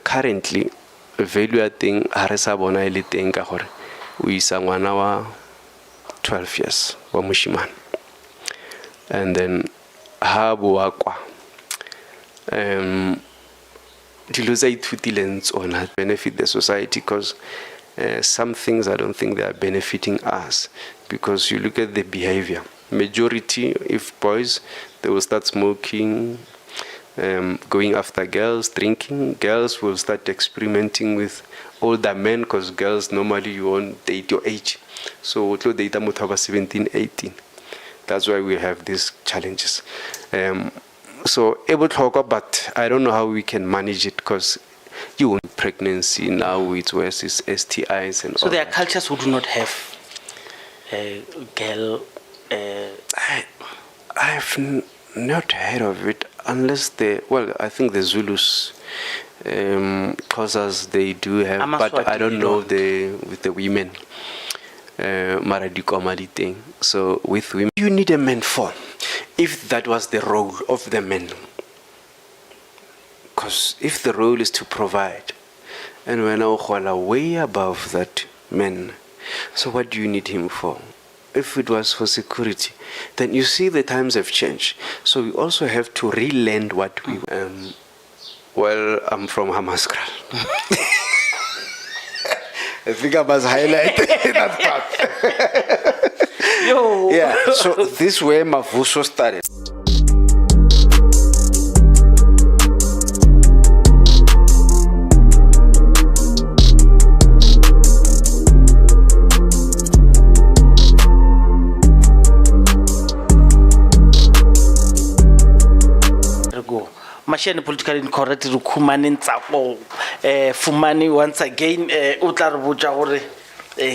currently value a thing ha re sa bona ile teng ka gore o isa ngwana wa 12 years wa moshimane, and then ha boa kwa dilo tsa ithutileng tsona benefit the society, because some things I don't think they are benefiting us, because you look at the behavior. Majority, if boys, they will start smoking, going after girls, drinking. Girls will start experimenting with older men, because girls normally you won't date your age. So we date about 17, 18. That's why we have these challenges. So able to talk, but I don't know how we can manage it, because you want pregnancy now, it's worse, it's STIs and so all there are that. cultures who do not have a girl. I've not heard of it, unless I think the Zulus, causes they do have, but I don't know with the women. Maradikomali thing. So with women, you need a man for, if that was the role of the men. Because if the role is to provide, and we're now way above that men, so what do you need him for? If it was for security, then you see the times have changed. So we also have to relearn what we. Well, I'm from Hamaskral. I think I must highlight that part. Yo. Yeah, so this way Mavuso started. Mashane politically incorrect rukhumane ntsako Fumani once again utla re botsa gore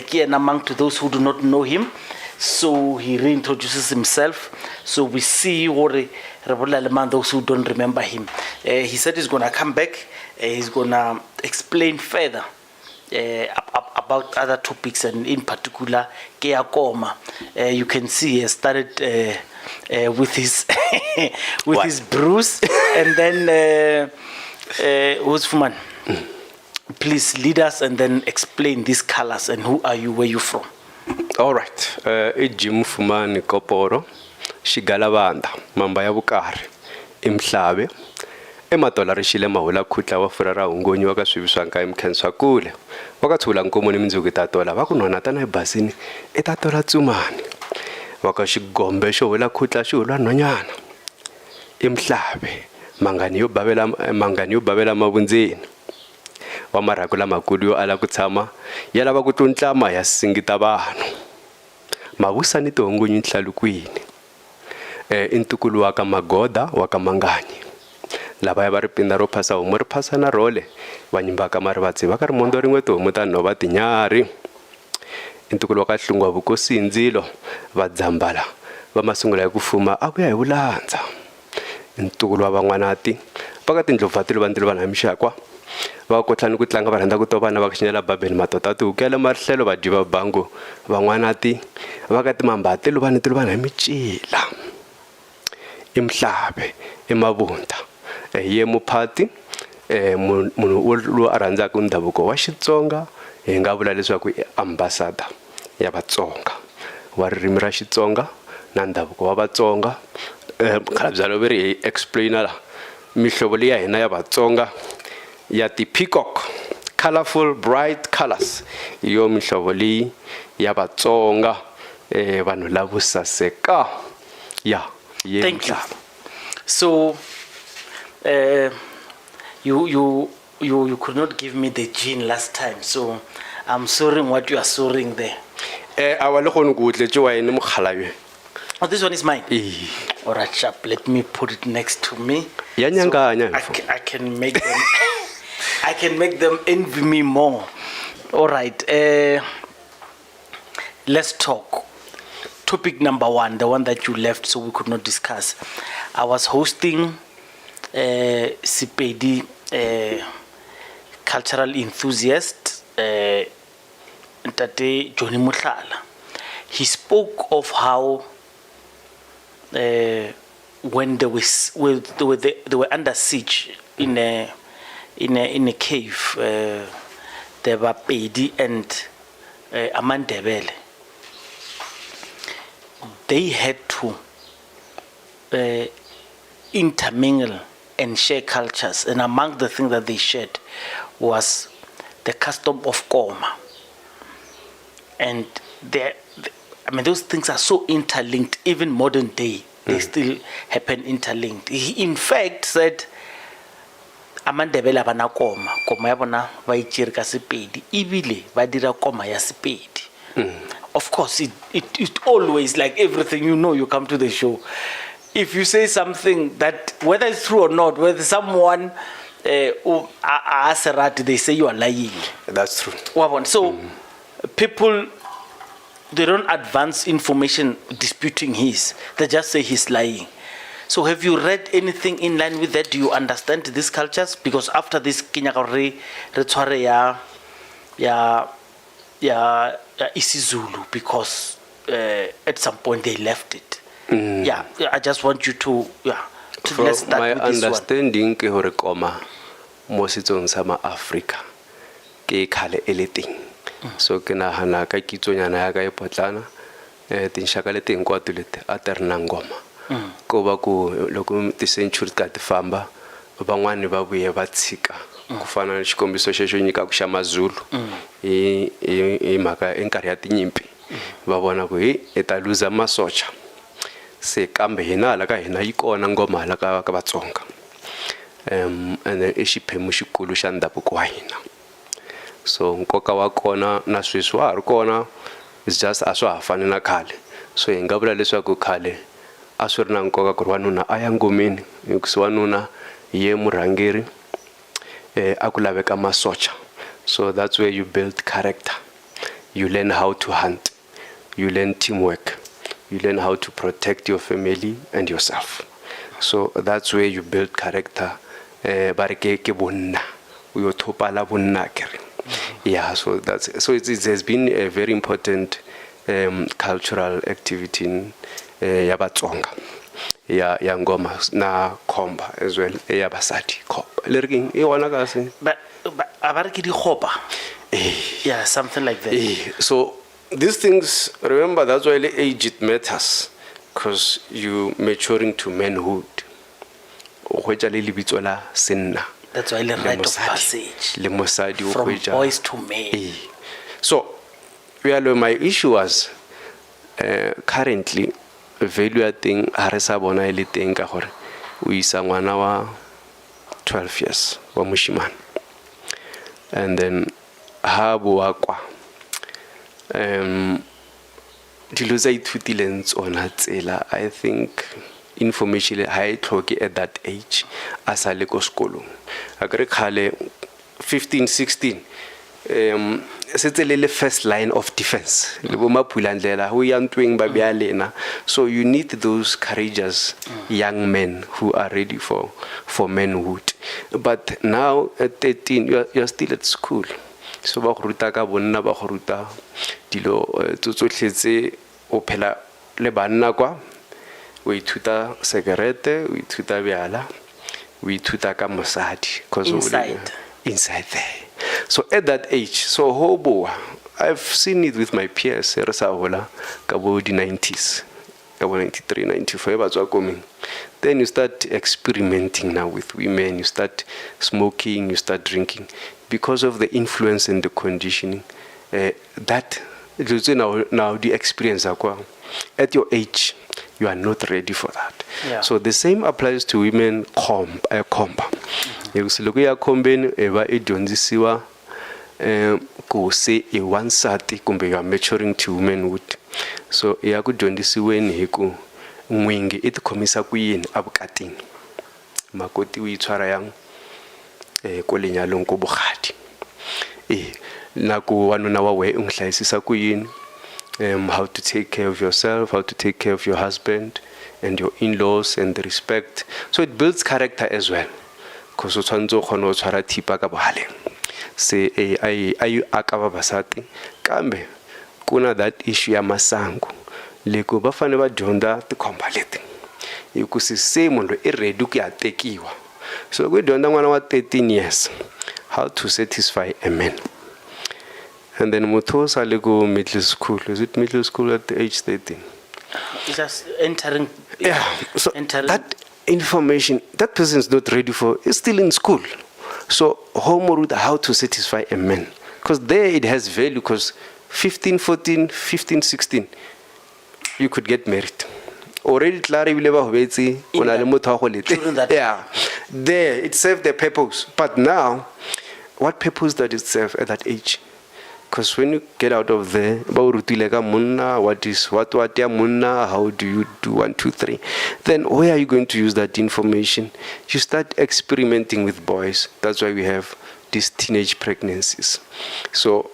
ke ena among to those who do not know him, so he reintroduces himself, so we see gore re bolela le man those who don't remember him. He said he's going to come back, he's going to explain further about other topics, and in particular ke ya koma. You can see he has started with his with his bruise, and then who's Fuman? Please lead us and then explain these colors and who are you, where you from? All right, Jim Fuman Koporo, Shigalabanda, Mamba ya Bukari, Imhlabe, Ematola Rishile Mahula Kutla wa Furara Ungonyi waka Swibisanka Mkensa Kule, Wakatula Nkomoni Mzuki Tatola, Wakunonatana Basini, Etatola Tsumani. Wakashigombe showela khutla shulwa nonyana Imhlabe mangani yo babela mabunzini wa marakula makulu yo ala kutsama yala va kutluntlama ya singita vanhu mavusani tihongonyi nhlalukwini intukulu wa ka magoda wa ka manganyi lava ya va ripinda ro phasa homu ri phasa na role va nyimbaka mari va tsiva ka rimondo rin'we tihomu ta nhova tinyari intukulu wa ka hlungwa vukosi ndzilo va dzambala va masungula ya ku fuma a ku ya hi vulandza intukulu wa van'wanati va ka tindlopfatilo va ndilo vana mixakwa va kotlhani ku tlanga va rhandza ku to vana va xinyela babeni matota ti hukela marihlelo va diva bango van'wanati va ka timambatilo vana tilo vana micila Imhlabe emabunda ye muphati munhu lo a rhandzaka ndhavuko wa Xitsonga hi nga vula leswaku i ambassador ya Vatsonga wa ririmi ra Xitsonga na ndhavuko wa Vatsonga. Khalabye loveri explainer mihlovo leyi ya hina ya Vatsonga ya ti peacock, colorful bright colors, yo mihlovo leyi ya Vatsonga vanhu lavo saseka ya. Thank you. So you could not give me the gene last time, so I'm sorry what you are sorting there. Oh, this one is mine. All right, sharp. Let me put it next to me. So I can make them. I can make them envy me more. All right. Let's talk. Topic number one, the one that you left, so we could not discuss. I was hosting Sipedi, cultural enthusiast, Ntate Johnny Mutlala. He spoke of how when they were under siege in in a cave, there were Pedi and Amandebele. They had to intermingle and share cultures, and among the things that they shared was the custom of koma. And those things are so interlinked, even modern day, they still happen interlinked. He in fact said, Amandebele abana koma ya bona ba itjere ka Sepedi, ibile ba dira koma ya Sepedi. Of course, it always, like everything, you come to the show. If you say something that, whether it's true or not, whether someone they say you are lying. That's true. So people, they don't advance information disputing his. They just say he's lying. So have you read anything in line with that? Do you understand these cultures? Because after this, Kinyakore, Retware, ya isiZulu, because at some point they left it. Yeah, I just want you to let's start my with this understanding ke hore koma mo setsong sa Africa ke khale eleting. So ke nahana ka kitsonyana ya ka e potlana tinshaka leti hinkwato leti a ti ri na ngoma ko va ku loko ti-century ka ti famba van'wani va vuye va tshika ku fana na xikombiso xexo nyikaku xa maZulu hi mhaka enkarhi ya tinyimpi va vona ku hi ta luza masocha se kambe hina la ka hina yi kona ngoma la ka vatsonga and then i xiphemu xikulu xa ndhavuko wa hina. So nkoka wa kona na sweswi wa ha ri kona, it's just a swa ha fani na khale. So hi nga vula leswaku khale a swi ri na nkoka ku ri wanuna a ya ngomeni hikusi wanuna ye murhangeri a ku laveka masocha. So that's where you build character, you learn how to hunt, you learn teamwork, you learn how to protect your family and yourself. So that's where you build character. Bareke bonna uyo thopala bonna kere. Yeah, so it has been a very important cultural activity in ya Vatsonga, ya ngoma na khomba as well, ya basadi khomba lerking e wona ka se but abareke di khopa, yeah, something like that. So these things, remember, that's why the age it matters, because you maturing to manhood. That's why the rite of passage from boys to men. So my issue was currently value thing haresa bona ile teng ka gore o isa ngwana wa 12 years wa moshimane, and then ha boa kwa dilo tsa ithutileng tsona tsela, I think information high tlhoke at that age as a le ko sekolong a kere khale 15 16 setse le first line of defense le bo mapulandlela ho ya ntweng ba bya lena. So you need those courageous young men who are ready for manhood. But now at 13 you're still at school, so ba go ruta ka bonna, ba go ruta dilo tsotletse o phela le banna kwa, we ithuta cigarette, we ithuta byala, we ithuta ka mosadi inside there. So at that age, so hobo, I've seen it with my peers re sa hola ka bo di 90s, ka bo 93 94 ba tswa coming. Then you start experimenting now with women, you start smoking, you start drinking because of the influence and the conditioning that now the experience at your age you are not ready for that. Yeah. So the same applies to women komba. Look ya kombeni eva edonzisiwa ko se e wansati kumbe you are maturing to womanhood. So ya ku dyondzisiweni hi ku nwingi i tikhomisa ku yini abukatini, makoti u itshwara yang ko lenyalong ko bogadi na ku wanuna wa we unghlayisisa ku yini, how to take care of yourself, how to take care of your husband and your in-laws and the respect. So it builds character as well, because o tshwanetse o kgone o tshwara thipa ka bohaleng se ai aka ba basati kambe kuna that issue ya masangu leko ba fane ba dyondza tikhomba leti hikusi se munhu I ready ku ya tekiwa So we don't know 13 years how to satisfy a man. And then Motos go middle school. Is it middle school at the age 13? Just entering. Yeah. So entering. that information, that person is not ready for, is still in school. So homework, how to satisfy a man. Because there it has value, because 15, 14, 15, 16, you could get married. Already, during that yeah, there it served the purpose. But now, what purpose does it serve at that age? Because when you get out of there, what ya munna, how do you do 1, 2, 3? Then where are you going to use that information? You start experimenting with boys. That's why we have these teenage pregnancies. So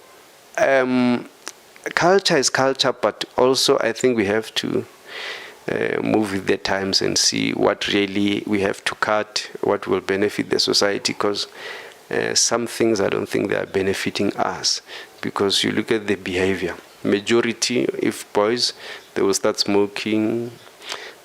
culture is culture, but also I think we have to move with the times and see what really we have to cut, what will benefit the society, because some things I don't think they are benefiting us. Because you look at the behavior, majority, if boys, they will start smoking,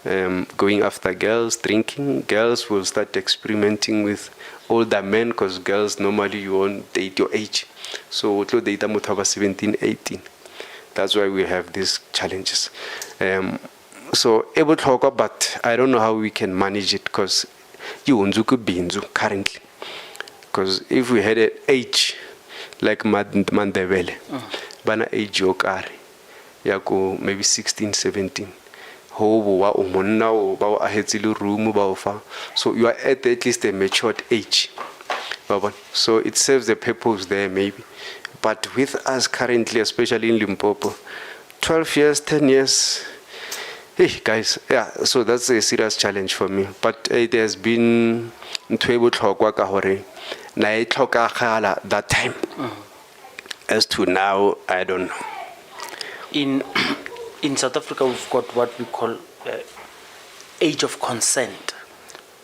going after girls, drinking. Girls will start experimenting with older men, because girls normally you won't date your age. So date 17, 18. That's why we have these challenges. So able to talk, but I don't know how we can manage it, because you binzu currently. Because if we had an age like Mandevele, bana age yokare, yako maybe 16, 17. So you are at least a matured age. So it serves the purpose there maybe. But with us currently, especially in Limpopo, 12 years, 10 years, hey guys, yeah, so that's a serious challenge for me. But it has been that time. As to now, I don't know. In South Africa, we've got what we call age of consent,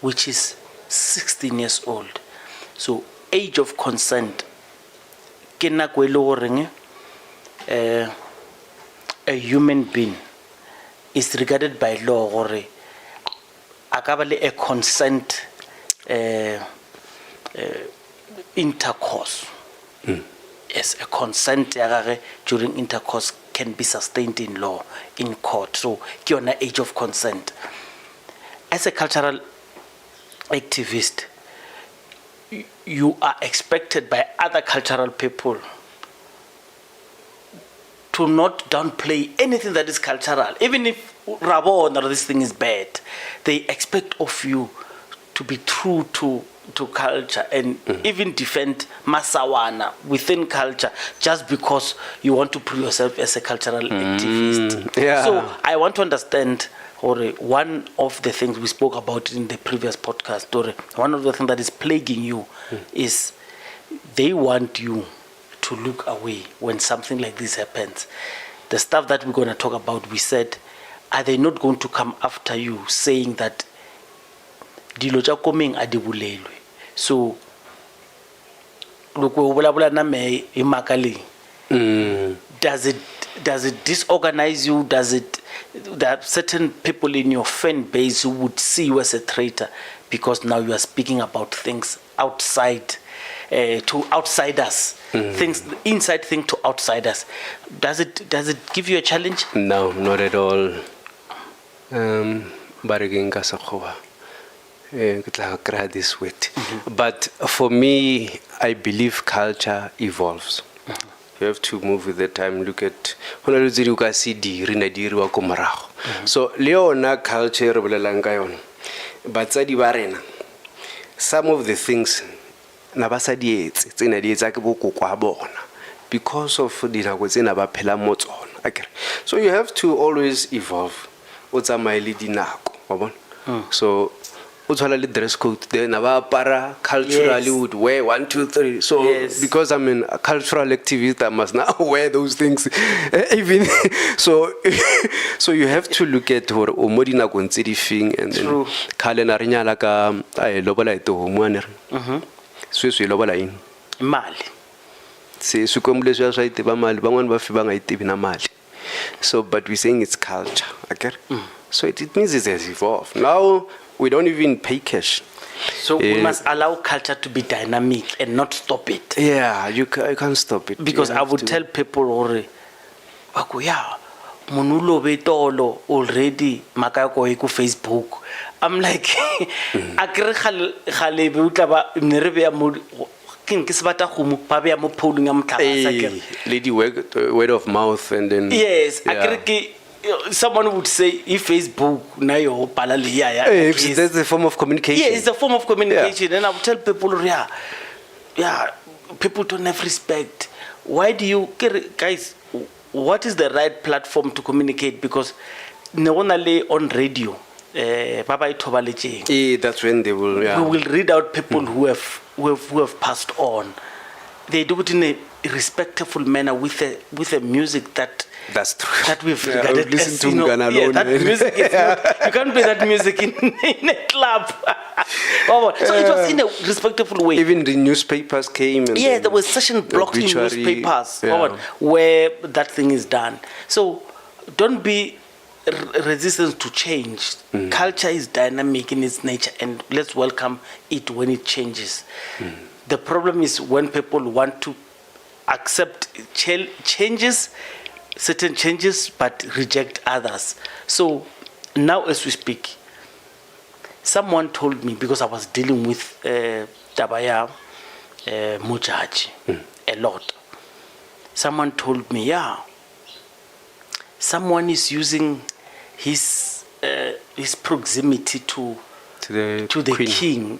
which is 16 years old. So age of consent, a human being is regarded by law or a consent intercourse. Yes, a consent during intercourse can be sustained in law, in court. So, kiona age of consent. As a cultural activist, you are expected by other cultural people to not downplay anything that is cultural. Even if Rabon or this thing is bad, they expect of you to be true to culture and even defend Masawana within culture just because you want to prove yourself as a cultural activist. Yeah. So I want to understand, one of the things we spoke about in the previous podcast, one of the things that is plaguing you is they want you to look away when something like this happens. The stuff that we're going to talk about, we said, are they not going to come after you saying that dilo tša komeng a di bolelwe? So look, does it disorganize you? There are certain people in your fan base who would see you as a traitor because now you are speaking about things outside to outsiders, things inside thing to outsiders. Does it give you a challenge? No, not at all. This word. But for me, I believe culture evolves. You have to move with the time. Look at so Leona culture but some of the things because of the so you have to always evolve. So the dress code then para culturally would wear 1, 2, 3. So yes. Because I'm a cultural activist, I must now wear those things. Even so you have to look at what omodina consider thing and then calendar like I lobola to homeowner. So lobola in Mali. Se su komuleswa swa ite ba mali bangwana ba fi banga ite bina mali. So but we're saying it's culture, okay? So it means it has evolved. Now we don't even pay cash. So we must allow culture to be dynamic and not stop it. Yeah, you can't stop it. Because You I have would to- tell people yeah, monulo betolo already makako ku Facebook. I'm like, akere khale be utla ba mne be ya mo ke se bata go mo ba be ya mo polling ya motlakasa ke re. lady word of mouth and then Yes, yeah. akere ke someone would say if Facebook na yo pala le ya If that's a form of communication. yeah, it's a form of communication. And I would tell people, yeah, people don't have respect. Why do you, guys, what is the right platform to communicate? Because only on radio, Baba Itobalejing, That's when they will. Yeah. we will read out people who have passed on. They do it in a respectful manner with a music That's true. that we've Yeah, regarded I've listened as, to Mgana yeah, alone, that man. music is not, you can't play that music in a club. So it was in a respectful way. Even the newspapers came. And Yeah, then there was session blocks in obituary, newspapers yeah. where that thing is done. So don't be resistant to change. Culture is dynamic in its nature, and let's welcome it when it changes. The problem is when people want to accept changes, certain changes, but reject others. So now as we speak, someone told me, because I was dealing with Tabaya Mujaji a lot. Someone told me, yeah, someone is using his proximity to the queen.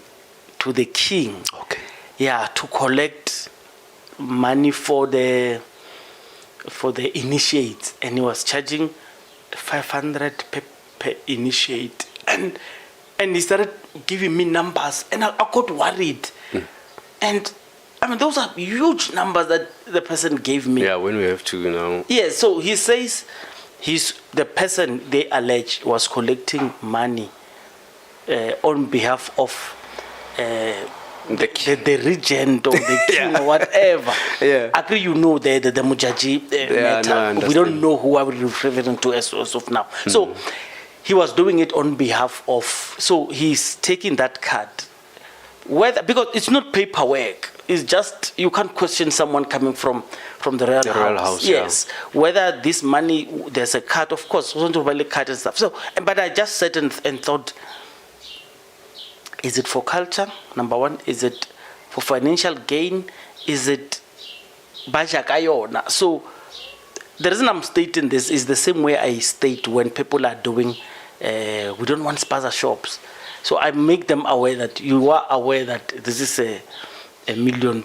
king, Okay. yeah, to collect money for the initiates, and he was charging 500 per initiate, and he started giving me numbers, and I got worried. And I mean, those are huge numbers that the person gave me. Yeah, when we have to, Yeah, so he says the person they allege was collecting money on behalf of the regent or the king or whatever. Yeah. Agree, the Mujaji matter. No, I We don't understand. know who I will referring to as of now. So he was doing it on behalf of. So he's taking that card, because it's not paperwork. It's just, you can't question someone coming from the royal house. Yes, whether this money, there's a card, of course, card and stuff. So, but I just sat and thought, is it for culture? Number one, is it for financial gain? Is it bajakayona? So the reason I'm stating this is the same way I state when people are doing, we don't want spaza shops. So I make them aware that you are aware that this is a $1 million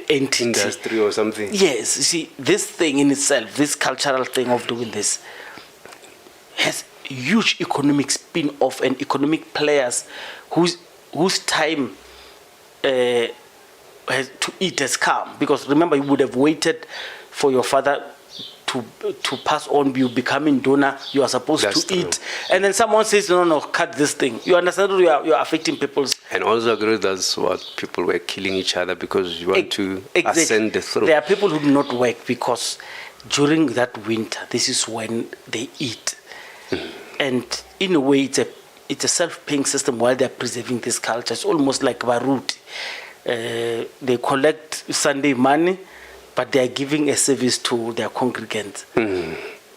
entity. Industry or something. Yes, you see, this thing in itself, this cultural thing of doing this, has huge economic spin-off and economic players whose time to eat has come. Because remember, you would have waited for your father to pass on, you becoming donor, you are supposed That's to true. eat. And then someone says, no, cut this thing. You understand? You are affecting people's... And also agree that's what people were killing each other because you want to Exactly. ascend the throne. There are people who do not work because during that winter, this is when they eat. And in a way, it's a self-paying system while they're preserving this culture. It's almost like Baruti. They collect Sunday money, but they are giving a service to their congregants.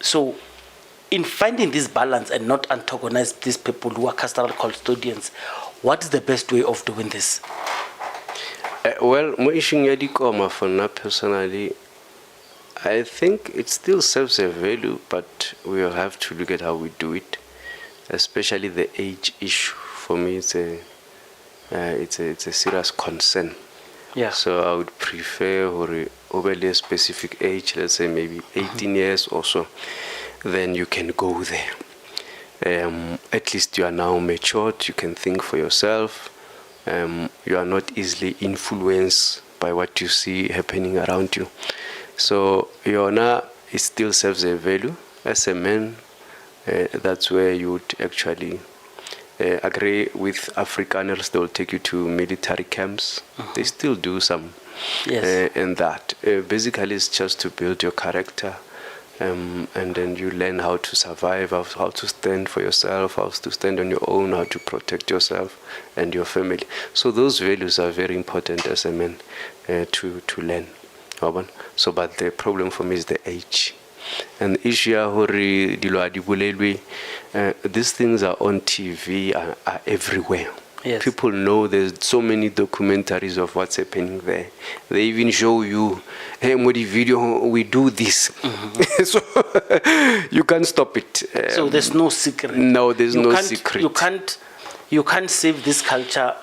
So in finding this balance and not antagonize these people who are cultural custodians, what is the best way of doing this? Well, mo ishing ya dikoma for na personally, I think it still serves a value, but we'll have to look at how we do it, especially the age issue. For me, it's a serious concern. Yeah. So I would prefer over a specific age, let's say maybe 18 years or so, then you can go there. At least you are now matured, you can think for yourself. You are not easily influenced by what you see happening around you. So Yona, it still serves a value. As a man, that's where you would actually agree with Afrikaners. They will take you to military camps. They still do some Yes. in that. Basically, it's just to build your character, and then you learn how to survive, how to stand for yourself, how to stand on your own, how to protect yourself and your family. So those values are very important as a man to learn. So, but the problem for me is the age. And the issue these things are on TV, are everywhere. Yes. People know there's so many documentaries of what's happening there. They even show you, hey, Modi video, we do this. So you can't stop it. So there's no secret. No, there's no secret. You can't save this culture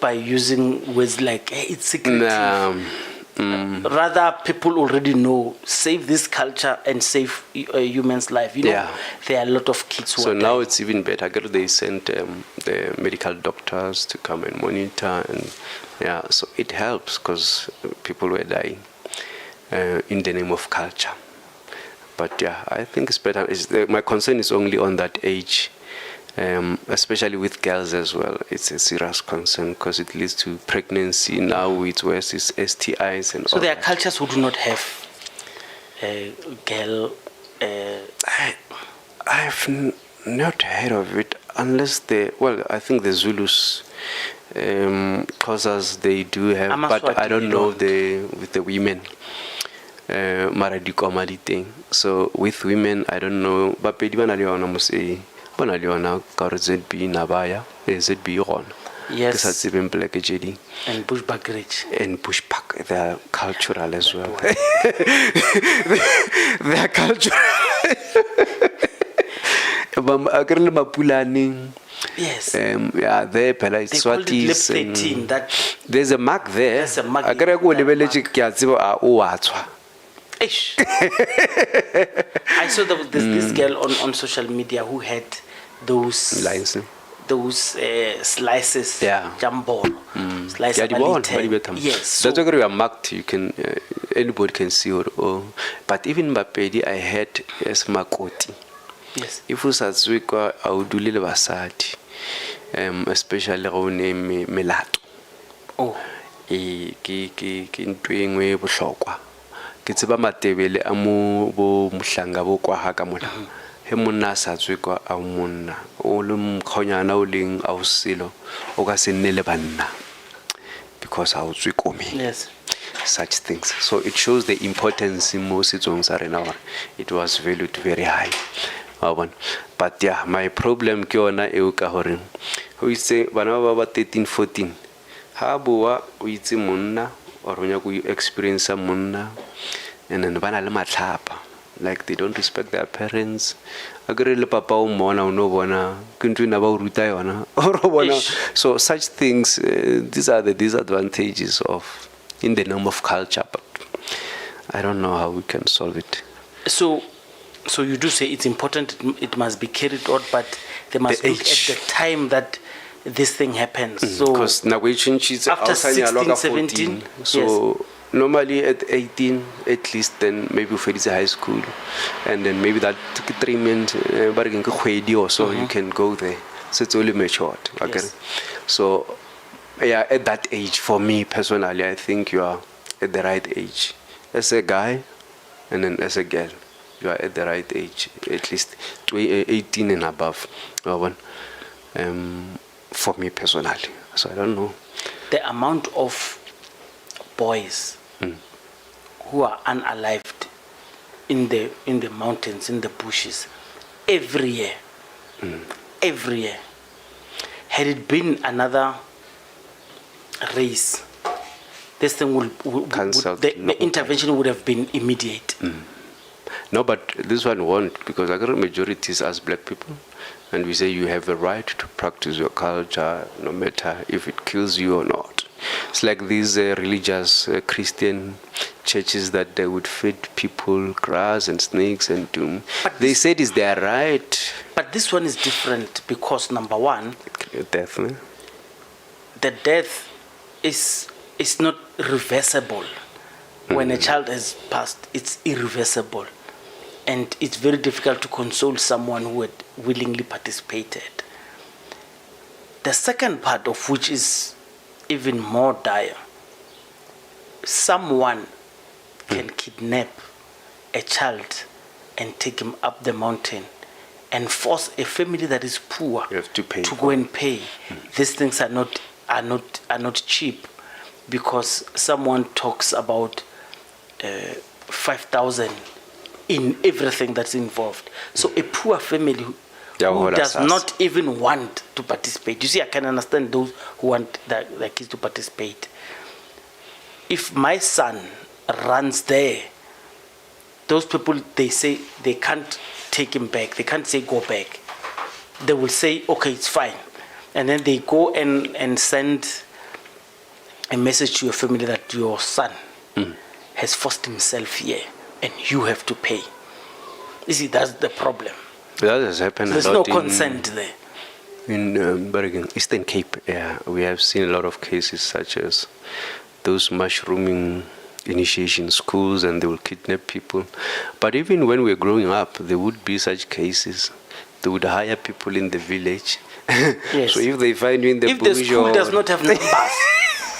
by using words like, hey, it's secretive. Rather, people already know, save this culture and save a human's life. There are a lot of kids who so are now dying. it's even better. They sent the medical doctors to come and monitor, and so it helps because people were dying in the name of culture. But I think it's better. My concern is only on that age. Especially with girls as well, it's a serious concern because it leads to pregnancy. Now it's worse, it's STIs and so all there that. are cultures who do not have a girl. I've not heard of it unless I think the Zulus, Xhosas, they do have, but I don't know with the women. Maradiko thing. So with women, I don't know. But Bonaliona, ZB Nabaya, ZB Ron. Yes. That's even Black JD. And Bushback Ridge. And Bushback, they are cultural as well. They are cultural. Yes. There, Pela Swatis. There's a mark there. There's a mark. I saw there's this girl on social media who had those slices, jumbo, slices. Yes. That's why we are marked. You can anybody can see it. But even Bapedi, I had as Makoti. Yes. If you say I would do little basati, especially on Melato. Oh. Ke bohlokwa. Ke tseba matebele a mo bo mohlanga bo kwa ha ka mona he monna sa tswe kwa a monna o le mkhonyana o leng a o selo o ka se nne le banna because a o tswe komi. Yes. Such things. So it shows the importance in most setsong sa rena. It was valued very high. But my problem ke yona e o ka hore ho itse bana ba 13 14 ha boa o itse monna or nya go experience monna and then bana le matlhapa, like they don't respect their parents. Agre le papa o mona o no bona ke ntwe na ba o ruta yona or bona. So such things, these are the disadvantages of in the name of culture, but I don't know how we can solve it. So you do say it's important, it must be carried out, but they must look at the time that this thing happens. So because now we change after 16, 17, so yes. Normally at 18 at least, then maybe we finish high school, and then maybe that 3 months or so you can go there. So it's only matured. Okay. Yes. So at that age, for me personally, I think you are at the right age as a guy, and then as a girl, you are at the right age, at least 18 and above. For me personally, so I don't know. The amount of boys who are unalived in the mountains, in the bushes, every year. Had it been another race, this thing the intervention would have been immediate. No, but this one won't, because I got a majority is as black people, and we say you have a right to practice your culture, no matter if it kills you or not. It's like these religious Christian churches that they would feed people grass and snakes and doom. They said it's their right. But this one is different because number one, death. The death is not reversible. When a child has passed, it's irreversible. And it's very difficult to console someone who had willingly participated. The second part of which is even more dire. Someone can kidnap a child and take him up the mountain and force a family that is poor You have to pay go and pay. These things are not cheap, because someone talks about 5,000 in everything that's involved. So a poor family who does not even want to participate. You see, I can understand those who want their kids to participate. If my son runs there, those people, they say they can't take him back. They can't say go back. They will say, okay, it's fine. And then they go and send a message to your family that your son has forced himself here and you have to pay. You see, that's the problem. That has happened There's a lot no consent there. in Bergen, Eastern Cape. Yeah, we have seen a lot of cases such as those mushrooming initiation schools, and they will kidnap people. But even when we were growing up, there would be such cases. They would hire people in the village. Yes. So if they find you in the If bush, the school does not have numbers,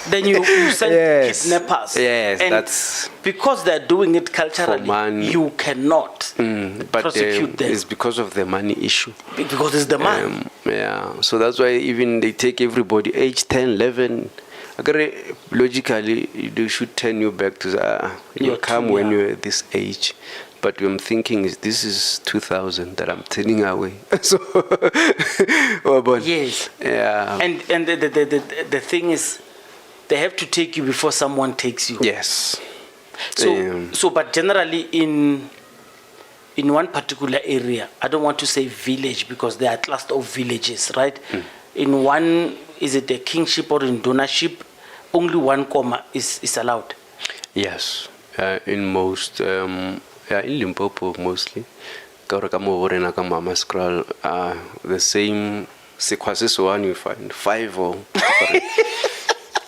then you send Yes. kidnappers. Yes, and that's because they're doing it culturally, for money. you cannot but prosecute them it's because of the money issue. because it's the man. Yeah, so that's why even they take everybody age 10, 11. Logically, they should turn you back to you You're come too when young. you're this age. But I'm thinking this is 2000 that I'm turning away. So, Yes. Yeah. And the thing is, they have to take you before someone takes you. Yes. So but generally in one particular area, I don't want to say village because there are cluster of villages, right? In one, is it a kingship or in donorship, only one comma is allowed. Yes. In most, in Limpopo mostly, the same sequences one you find 5 or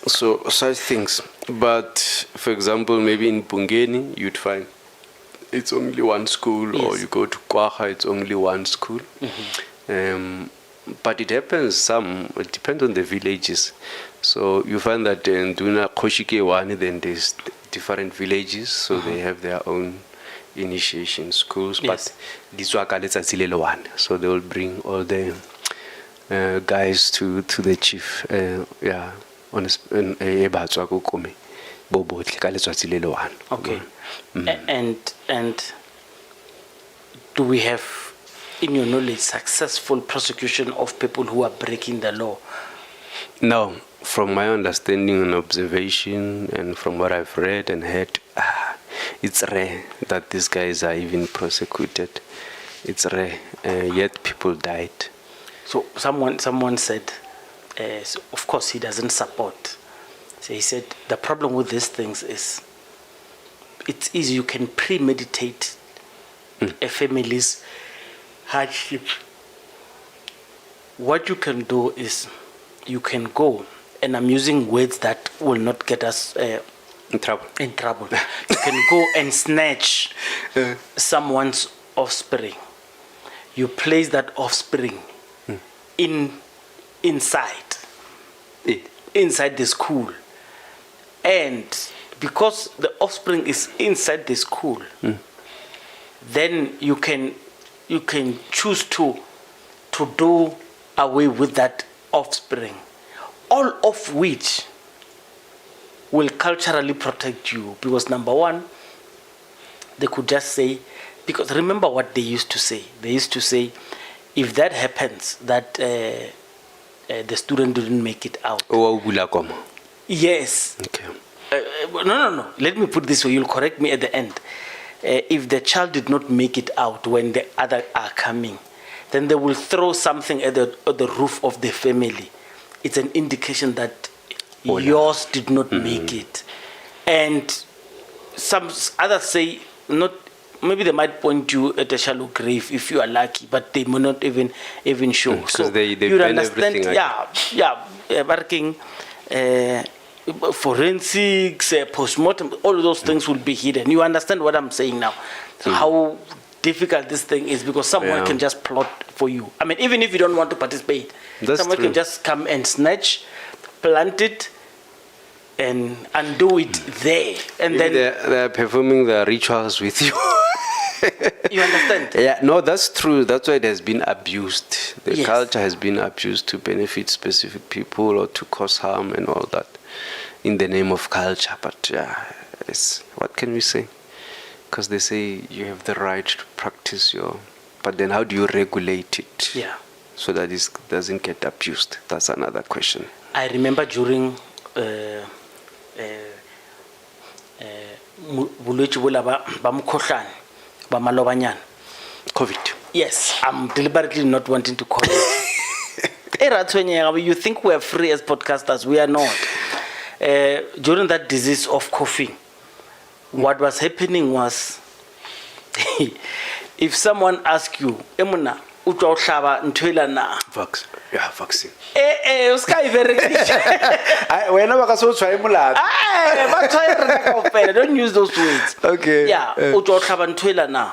so such things. But for example, maybe in Bungeni you'd find it's only one school, or Yes. you go to Kwaha, it's only one school. But it happens it depends on the villages. So you find that in Duna Koshike one, then there's different villages, so they have their own initiation schools. Yes. But so they will bring all the guys to the chief. Yeah, on Okay. And do we have, in your knowledge, successful prosecution of people who are breaking the law? No, from my understanding and observation, and from what I've read and heard, it's rare that these guys are even prosecuted. It's rare, yet people died. So someone said, so of course he doesn't support. So he said the problem with these things is it's easy. You can premeditate a family's hardship. What you can do is you can go, and I'm using words that will not get us In trouble. in trouble. You can go and snatch someone's offspring. You place that offspring inside the school, and because the offspring is inside the school, then you can choose to do away with that offspring, all of which will culturally protect you. Because number one, they could just say, because remember what they used to say. They used to say, if that happens, that the student didn't make it out. Yes. Okay. No. Let me put this way. You'll correct me at the end. If the child did not make it out when the other are coming, then they will throw something at the roof of the family. It's an indication that yours did not make it. And some others say, not. Maybe they might point you at a shallow grave if you are lucky, but they may not even show. Because So they you ban understand? everything, Working forensics, postmortem, all those things will be hidden. You understand what I'm saying now? So how difficult this thing is, because someone can just plot for you. I mean, even if you don't want to participate, That's someone true. can just come and snatch, plant it, and undo it there. And Maybe then they're performing the rituals with you. You understand? Yeah, no, that's true. That's why it has been abused. The Yes. culture has been abused to benefit specific people or to cause harm and all that in the name of culture. But yeah, what can we say? Because they say you have the right to practice your, but then how do you regulate it? Yeah. So that it doesn't get abused. That's another question. I remember during bolwetse bola ba mokgohlane ba malobanyana. COVID. Yes, I'm deliberately not wanting to call it. You think we are free as podcasters? We are not. During that disease of coughing, what was happening was, if someone asks you, Emuna, utlwa o hlaba ntho ela na? Vaccine. Uska iverekisha. Wena ba ka so tshwae molato. Ba tshwae rena kaofela. Don't use those words. Okay. Yeah, utlwa o hlaba ntho ela na?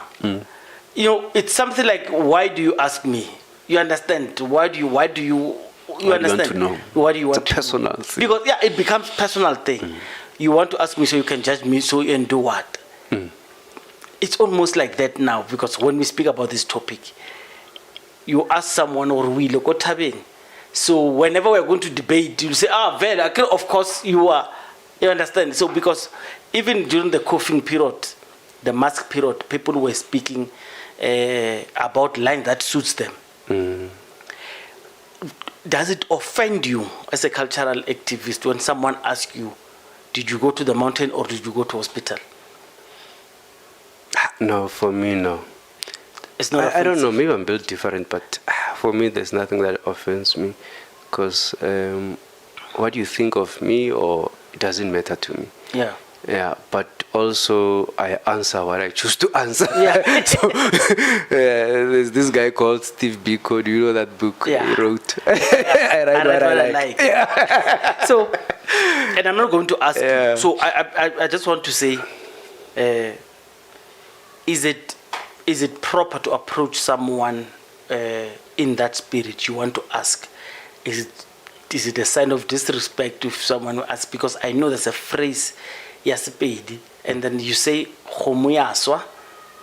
You know, it's something like, why do you ask me? You understand? Why do you understand? Want to know? Why do you want it's a personal thing. Because yeah, it becomes personal thing. You want to ask me so you can judge me so and do what? It's almost like that now, because when we speak about this topic, you ask someone or we look at having. So whenever we're going to debate, you say, well, of course you are. You understand? So because even during the coughing period, the mask period, people were speaking about line that suits them. Does it offend you as a cultural activist when someone asks you, did you go to the mountain or did you go to hospital? No, for me, no. It's not I don't know, offensive. maybe I'm built different, but for me, there's nothing that offends me. Because what you think of me, or it doesn't matter to me. Yeah. Yeah, but also I answer what I choose to answer. Yeah. So there's this guy called Steve Biko. Do you know that book Yeah. he wrote? Yeah. I write what I like. Yeah. So, and I'm not going to ask Yeah. you. So I just want to say, is it proper to approach someone in that spirit? You want to ask, is it a sign of disrespect if someone asks? Because I know there's a phrase, yasipedi, and then you say khomo yaswa,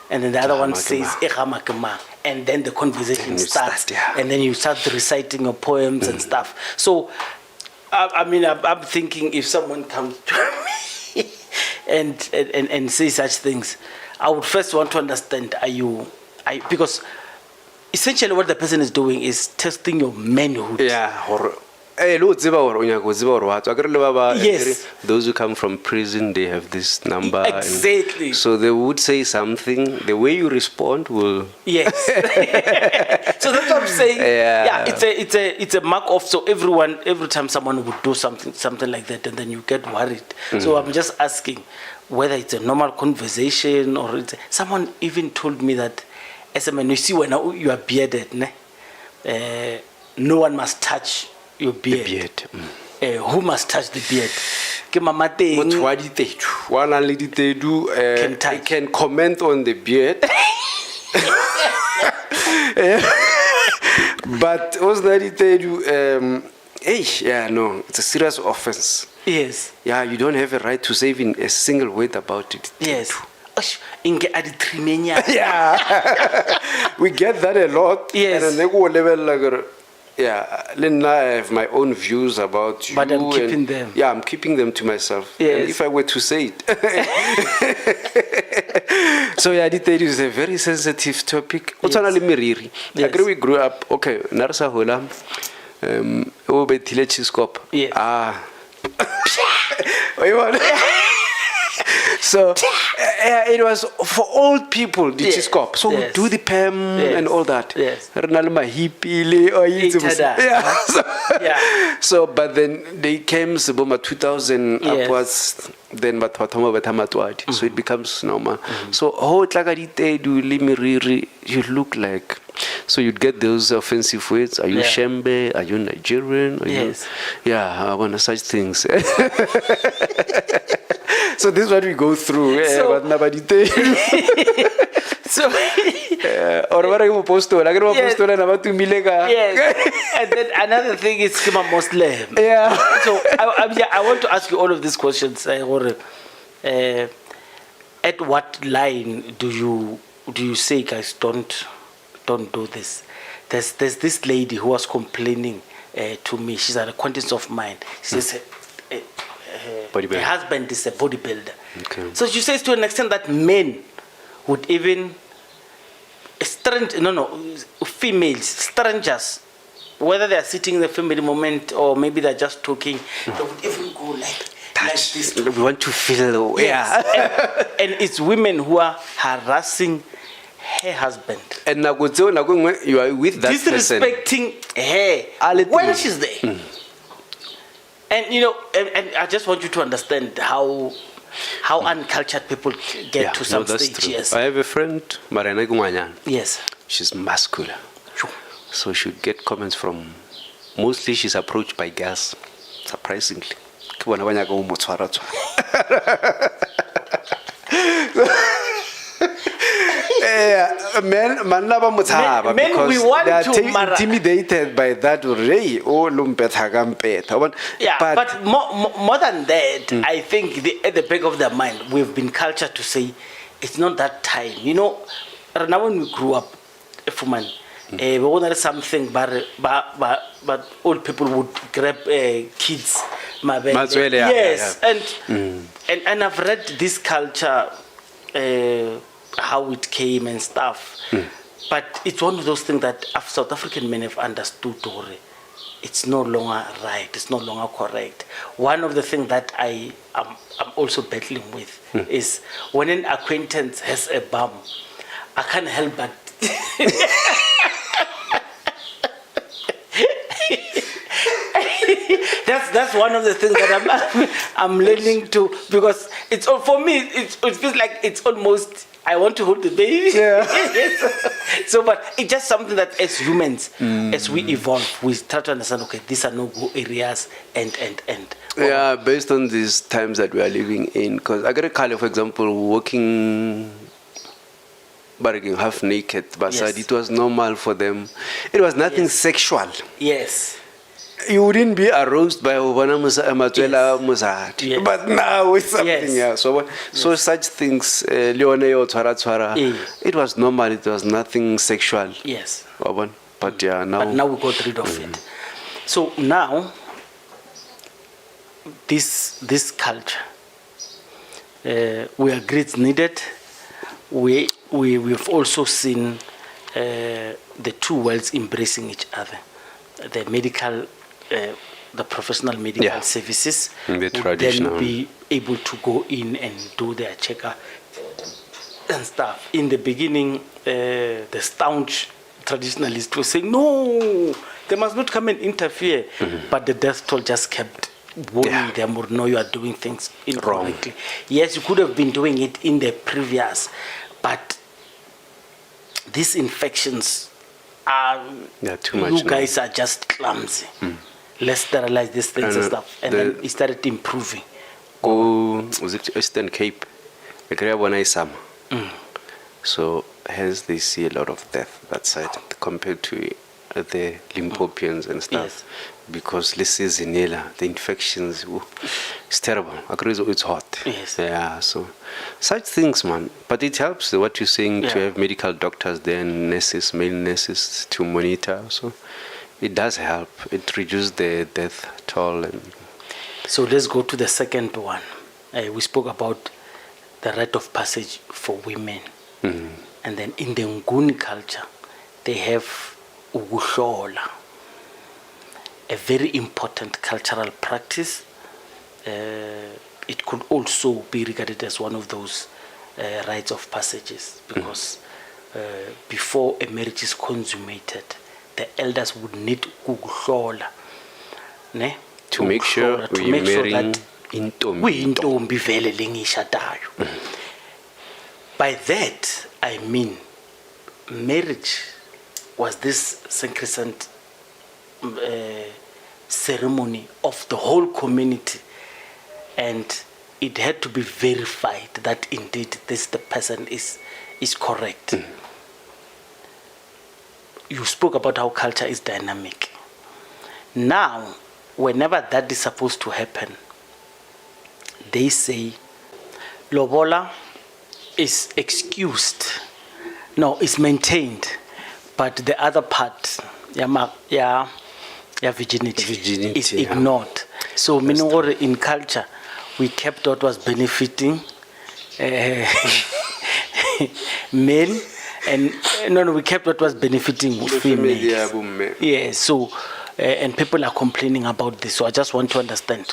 and then the other one says ekhamakema, and then the conversation Then you starts, start, yeah. and then you start reciting your poems and stuff. So, I mean, I'm thinking if someone comes to me and say such things, I would first want to understand, because essentially what the person is doing is testing your manhood. Yeah. Yes. Those who come from prison, they have this number. Exactly. So they would say something. The way you respond will. Yes. So that's what I'm saying. Yeah. It's a mark off. So every time someone would do something like that, and then you get worried. So I'm just asking whether it's a normal conversation or someone even told me that as a man, you see when you are bearded, no one must touch your beard. The beard. Who must touch the beard? Ke mama teng. Can touch. Can comment on the beard. But it's a serious offense. Yes. Yeah, you don't have a right to say even a single word about it. Yes. Inge aditrimenya. Yeah. We get that a lot. Yes. And then they go level like, yeah, then I have my own views about you. But I'm keeping them. Yeah, I'm keeping them to myself. Yes. And if I were to say it. So yeah, it is a very sensitive topic. Yes. I agree we grew up, okay, Narsa Hola, Yes. So it was for old people, the Yes. Chiscop. So Yes. we do the PEM and all that. Yes. Yeah. Yeah. So, but then they came Seboma 2000 Yes. upwards, then so it becomes normal. So how you look like, so you'd get those offensive words. Are you Yeah. Shembe? Are you Nigerian? Are Yes. you, yeah, I want such things. So this is what we go through. So- So Or what I'm supposed to? I Yes. Milega. yes. And then another thing is Kima Muslim. Yeah. So I want to ask you all of these questions. At what line do you do you say, guys, don't do this? There's this lady who was complaining to me. She's an acquaintance of mine. She says her husband is a bodybuilder. Okay. So she says to an extent that men would even females, strangers, whether they are sitting in the family moment or maybe they're just talking, they would even go like this. We want to feel, Yes. And it's women who are harassing her husband. And you are with that person. Disrespecting her when she's there. And and I just want you to understand how uncultured people get to some that's stage. true. Yes. I have a friend, Marina Gumanyana. Yes. She's muscular. Sure. So she would get comments from, mostly she's approached by girls, surprisingly. Men we want they are to intimidated by that. Yeah, but more than that, I think at the back of their mind, we've been cultured to say it's not that time. Now when we grew up, Fuman, we wanted something, but old people would grab kids. Yes, and I've read this culture, how it came and stuff. But it's one of those things that South African men have understood, Dore. It's no longer right. It's no longer correct. One of the things that I'm also battling with is when an acquaintance has a bum, I can't help but that's one of the things that I'm learning to, because it's all for me. It feels like it's almost I want to hold the baby. Yeah. So, but it's just something that as humans, as we evolve, we try to understand. Okay, these are no-go areas, and. Yeah, based on these times that we are living in, because I got a colleague, for example, walking half naked, but Yes. it was normal for them. It was nothing sexual. Yes. You wouldn't be aroused by Obana Musat. Yes. But now it's something Yes. else. So such things, Leone or Twara, it was normal, it was nothing sexual. Yes. But yeah, now. But now we got rid of it. So now, this culture, we agree it's needed. We've also seen the two worlds embracing each other. The medical, the professional medical services The would traditional. then be able to go in and do their checkup and stuff. In the beginning, the staunch traditionalists were saying, no, they must not come and interfere. But the death toll just kept warning them, or no, you are doing things incorrectly. Wrong. Yes, you could have been doing it in the previous, but these infections are, too much you guys are just clumsy. Let's sterilize these things and stuff. And then it started improving. Was it Eastern Cape? So hence they see a lot of death that side compared to the Limpopians and stuff. Yes. Because this is Zinela, the infections, it's terrible. It's hot. Yes. Yeah, so such things, man. But it helps, what you're saying, to have medical doctors there and nurses, male nurses to monitor. So it does help. It reduces the death toll. So let's go to the second one. We spoke about the rite of passage for women. And then in the Nguni culture, they have ukuhlola, a very important cultural practice. It could also be regarded as one of those rites of passages, because before a marriage is consummated, the elders would need ukuhlola, ne? To make sure we're marrying intombi vele lengishadayo. By that, I mean marriage was this sacrosanct ceremony of the whole community, and it had to be verified that indeed the person is correct. You spoke about how culture is dynamic. Now, whenever that is supposed to happen, they say lobola is excused No, it's maintained, but the other part, virginity, Virginity, is yeah. ignored. So, meaning what in culture, we kept what was benefiting men, and we kept what was benefiting family, yeah, females. Yeah, so. And people are complaining about this, so I just want to understand.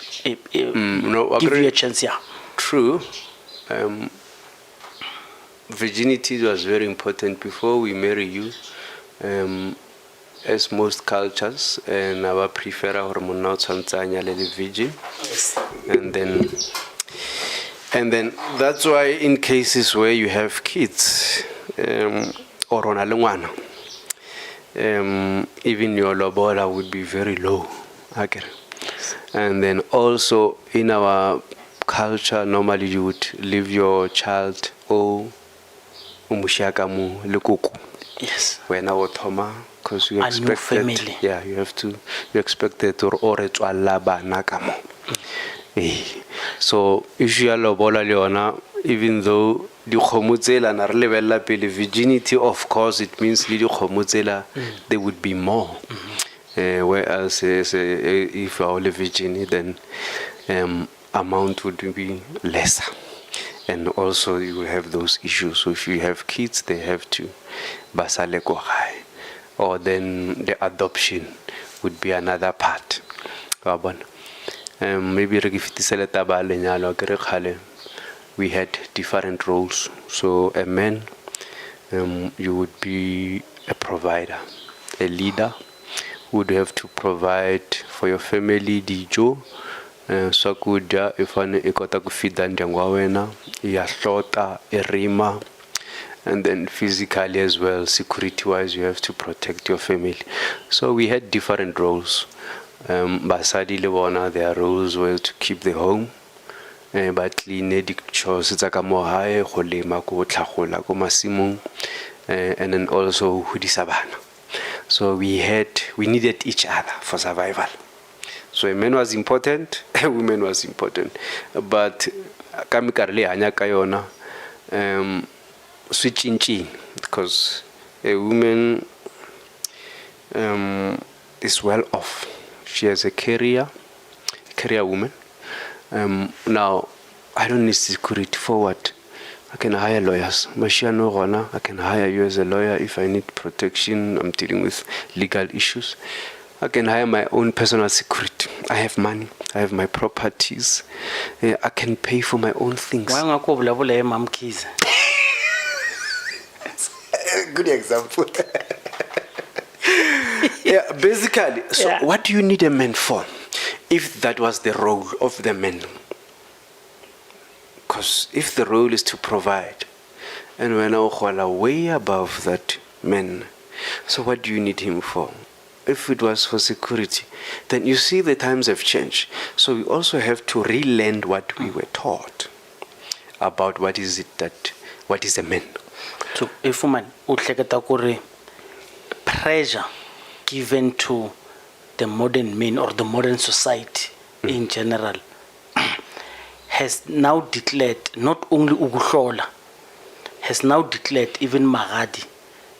No, give agree. you a chance, yeah. True. Virginity was very important before we marry you. As most cultures, and our prefer hormonal virgin, and then that's why in cases where you have kids, or on a long even your lobola would be very low. Okay. And then also in our culture, normally you would leave your child umushakamu lekuku. Yes. When our Thoma, because you A new expect that, family. yeah, you expect that or nakamo. So if you are lobola leona, even though the khomutsela na re lebella pele virginity, of course it means the khomutsela there would be more. Whereas if you are only virgin, then amount would be lesser. And also you will have those issues. So if you have kids, they have to basale ko gae. Or then the adoption would be another part. Maybe we had different roles. So a man, you would be a provider, a leader, would have to provide for your family dijo, swakudya ifane ikota ku feed ndyangu wa wena, ya hlota, irima, and then physically as well, security wise, you have to protect your family. So we had different roles. Basadi le bona, their roles were to keep the home, but clean di chores tsa ka mo hae, go lema go tlhagola go masimong, and then also hodisa bana. So we needed each other for survival. So a man was important, a woman was important. But kamikarle hanya ka yona switching, because a woman is well off. She has a career woman. Now I don't need security for what? I can hire lawyers. I can hire you as a lawyer if I need protection. I'm dealing with legal issues. I can hire my own personal security. I have money. I have my properties. I can pay for my own things. Good example. Yeah, basically. So Yeah. what do you need a man for? If that was the role of the man. Because if the role is to provide, and when I way above that man, so what do you need him for? If it was for security, then you see the times have changed. So we also have to relearn what we were taught about what is a man. So if man pressure given to the modern men or the modern society in general has now declared not only Uguhlola, has now declared even Magadi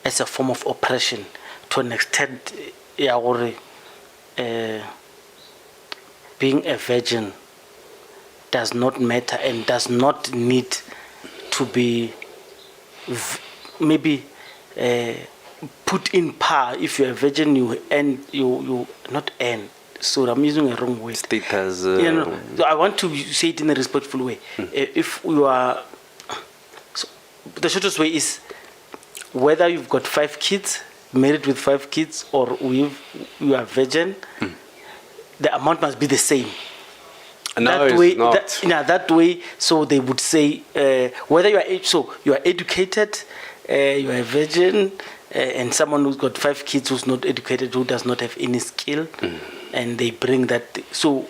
as a form of oppression to an extent. Being a virgin does not matter and does not need to be maybe put in par. If you're a virgin, you not earn. So I'm using a wrong word. Status. So I want to say it in a respectful way. If you are, so the shortest way is whether you've got 5 kids, married with 5 kids, or you are virgin, the amount must be the same. No, that it's way, not. that way, so they would say whether you are educated, you are a virgin, and someone who's got 5 kids who's not educated, who does not have any skill, and they bring that. So,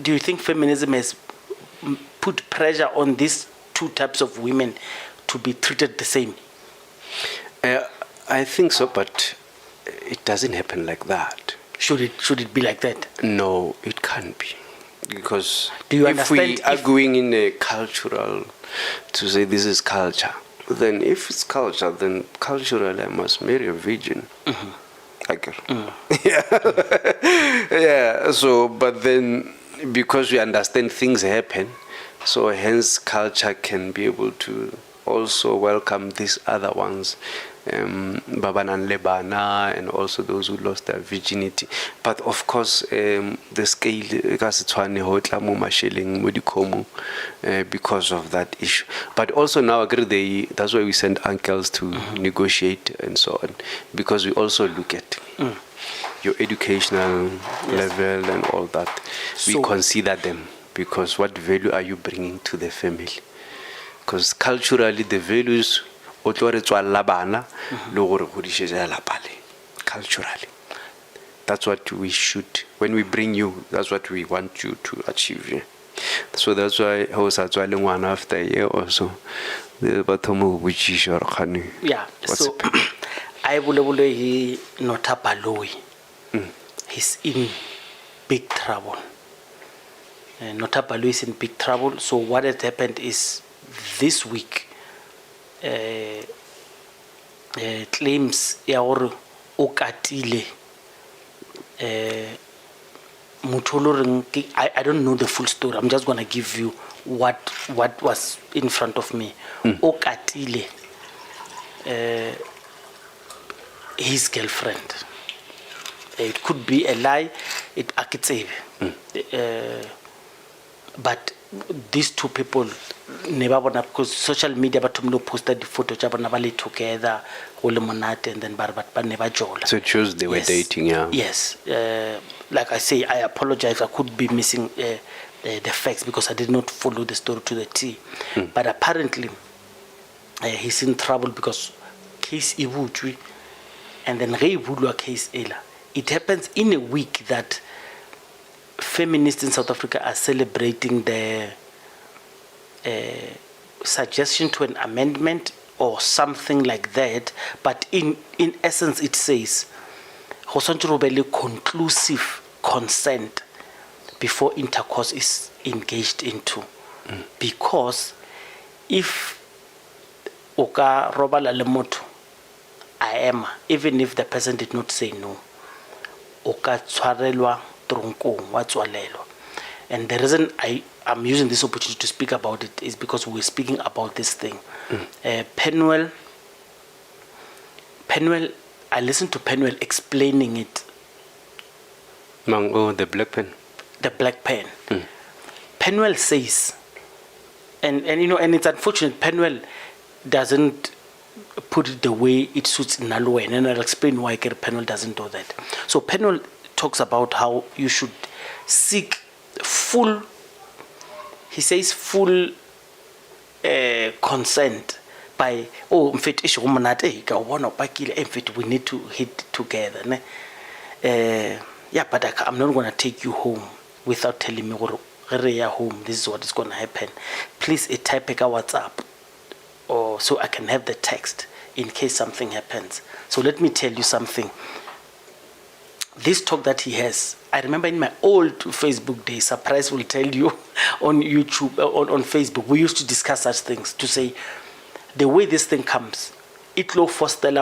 do you think feminism has put pressure on these 2 types of women to be treated the same? I think so, but it doesn't happen like that. Should it be like that? No, it can't be. Because Do you if we understand are going in a cultural, to say this is culture, then if it's culture, then culturally I must marry a virgin. I get. Yeah. Yeah. So, but then because we understand things happen, so hence culture can be able to also welcome these other ones, Babanan Lebana, and also those who lost their virginity. But of course, the scale because of that issue. But also now, that's why we send uncles to negotiate and so on, because we also look at your educational level and all that. We So- consider them, because what value are you bringing to the family? Because culturally, the values culturally, that's what we should, when we bring you, that's what we want you to achieve. Yeah. So that's why I was actually one after a year or so. The bottom of which is your honey. Yeah, so I will he not up alloy. He's in big trouble. Notabalo is in big trouble. So what had happened is this week, claims ya gore o katile I don't know the full story. I'm just going to give you what was in front of me. O katile his girlfriend. It could be a lie. But these two people never wanna, because social media but posted the photo together, and then but never jola. So it shows they were dating, yeah. Yes. Like I say, I apologize. I could be missing the facts because I did not follow the story to the T. But apparently, he's in trouble because case ibutwi, and then case ela. It happens in a week that feminists in South Africa are celebrating the suggestion to an amendment or something like that. But in essence, it says conclusive consent before intercourse is engaged into. Because if oka robala le motho I am, even if the person did not say no, oka tshwarelwa tronkong wa tswalelwa. And the reason I'm using this opportunity to speak about it is because we're speaking about this thing. Penwell, I listened to Penwell explaining it. Mango, the black pen. The black pen. Penwell says, and you know, and it's unfortunate, Penwell doesn't put it the way it suits Nalwen, and I'll explain why Penwell doesn't do that. So Penwell talks about how you should seek full, he says full consent by, in fact, we need to hit together. Yeah, but I'm not going to take you home without telling me home, this is what is going to happen. Please type a WhatsApp or so I can have the text in case something happens. So let me tell you something. This talk that he has, I remember in my old Facebook days, Surprise will tell you on YouTube, on Facebook, we used to discuss such things, to say, the way this thing comes, it will force the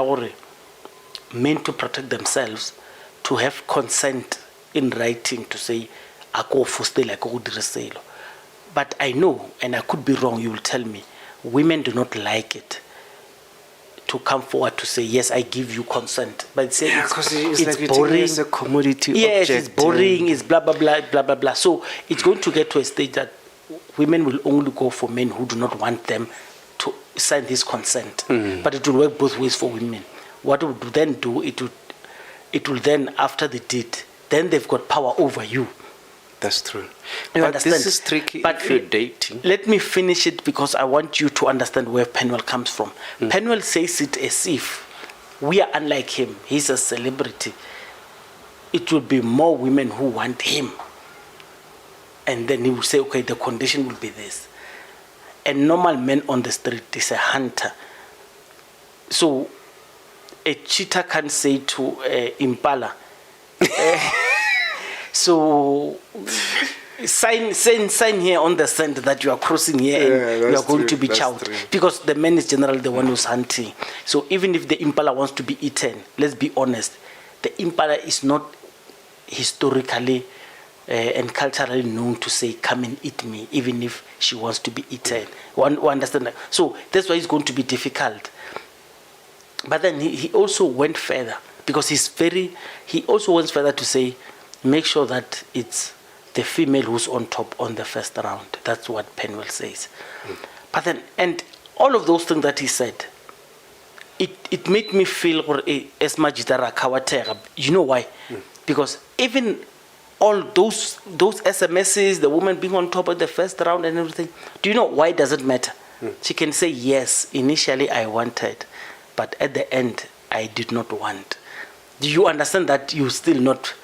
men to protect themselves, to have consent in writing, to say, but I know, and I could be wrong, you will tell me, women do not like it to come forward to say, yes, I give you consent. But say it's like boring. It's a commodity yes, object. It's boring, it's blah, blah, blah, blah, blah, blah. So it's going to get to a stage that women will only go for men who do not want them to sign this consent. But it will work both ways for women. What it would then do, it will then, after the deed, then they've got power over you. That's true. You but understand? This is tricky but if you're dating. Let me finish it because I want you to understand where Penwell comes from. Penwell says it as if we are unlike him. He's a celebrity. It will be more women who want him. And then he will say, okay, the condition will be this. A normal man on the street is a hunter. So a cheetah can say to Impala, so sign here on the sand that you are crossing here and you are going to be chowed. Because the man is generally the one who's hunting. So even if the impala wants to be eaten, let's be honest, the impala is not historically and culturally known to say, come and eat me, even if she wants to be eaten. One understand that. So that's why it's going to be difficult. But then he also went further, because he also went further to say, make sure that it's the female who's on top on the first round. That's what Penwell says. But then, and all of those things that he said, it made me feel as much that you know why? Because even all those SMSs, the woman being on top of the first round and everything, do you know why does it matter? She can say, yes, initially I wanted, but at the end I did not want. Do you understand that you are still not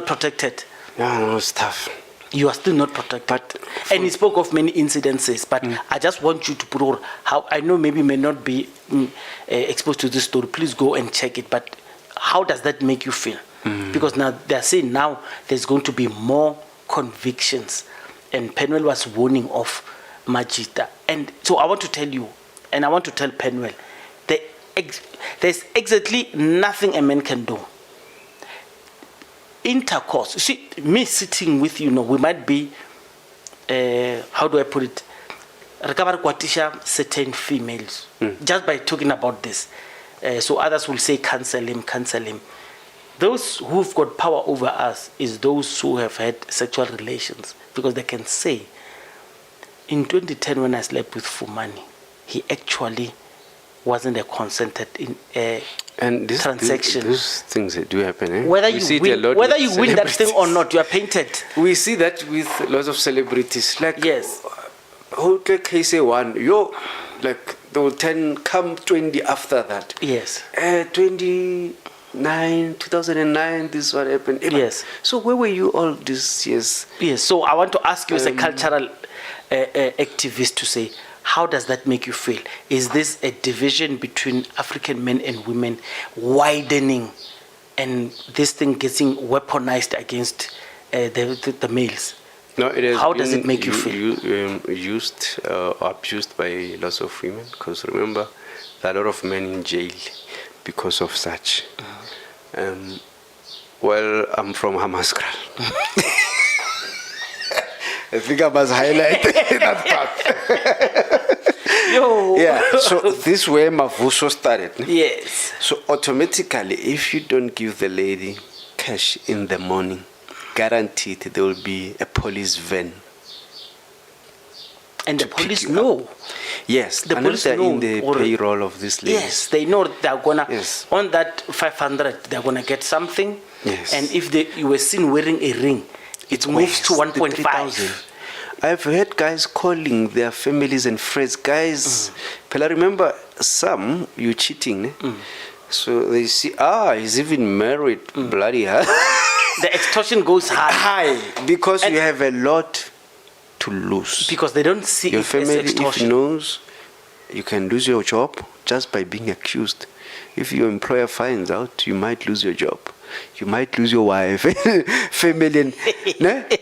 protected? Yeah, no, it's tough. You are still not protected. And he spoke of many incidences, but I just want you to put on how, I know maybe you may not be exposed to this story. Please go and check it. But how does that make you feel? Because now they're saying now there's going to be more convictions. And Penwell was warning off Majita. And so I want to tell you, and I want to tell Penwell, there's exactly nothing a man can do. Intercourse. You see, me sitting with you, we might be, how do I put it? Certain females, just by talking about this. So others will say, cancel him. Those who've got power over us is those who have had sexual relations, because they can say, in 2010 when I slept with Fumani, he actually wasn't a consented transaction. These things do happen. Eh? Whether you win that thing or not, you are painted. We see that with lots of celebrities. Like, yes, like Casey one, like they will 10 come 20 after that. Yes. 2009, this is what happened. Yes. So where were you all these years? Yes. So I want to ask you as a cultural activist to say, how does that make you feel? Is this a division between African men and women widening, and this thing getting weaponized against the males? No, it is. How does it make you feel? Used or abused by lots of women, because remember, there are a lot of men in jail because of such. Well, I'm from Hammaskral. I think I must highlight that part. Yo. Yeah, so this way Mavuso started. Yes. So automatically, if you don't give the lady cash in the morning, guaranteed there will be a police van. And the police know. Yes, the police know in the payroll of this lady. Yes, they know they're gonna, yes, on that 500, they're gonna get something. Yes. And if you were seen wearing a ring, it moves to 1.5. I've heard guys calling their families and friends. Guys, Pela, remember, some, you're cheating. So they see, he's even married. Bloody hell. The extortion goes high. Because you have a lot to lose. Because they don't see your it family, as extortion. if knows, you can lose your job just by being accused. If your employer finds out, you might lose your job. You might lose your wife, family.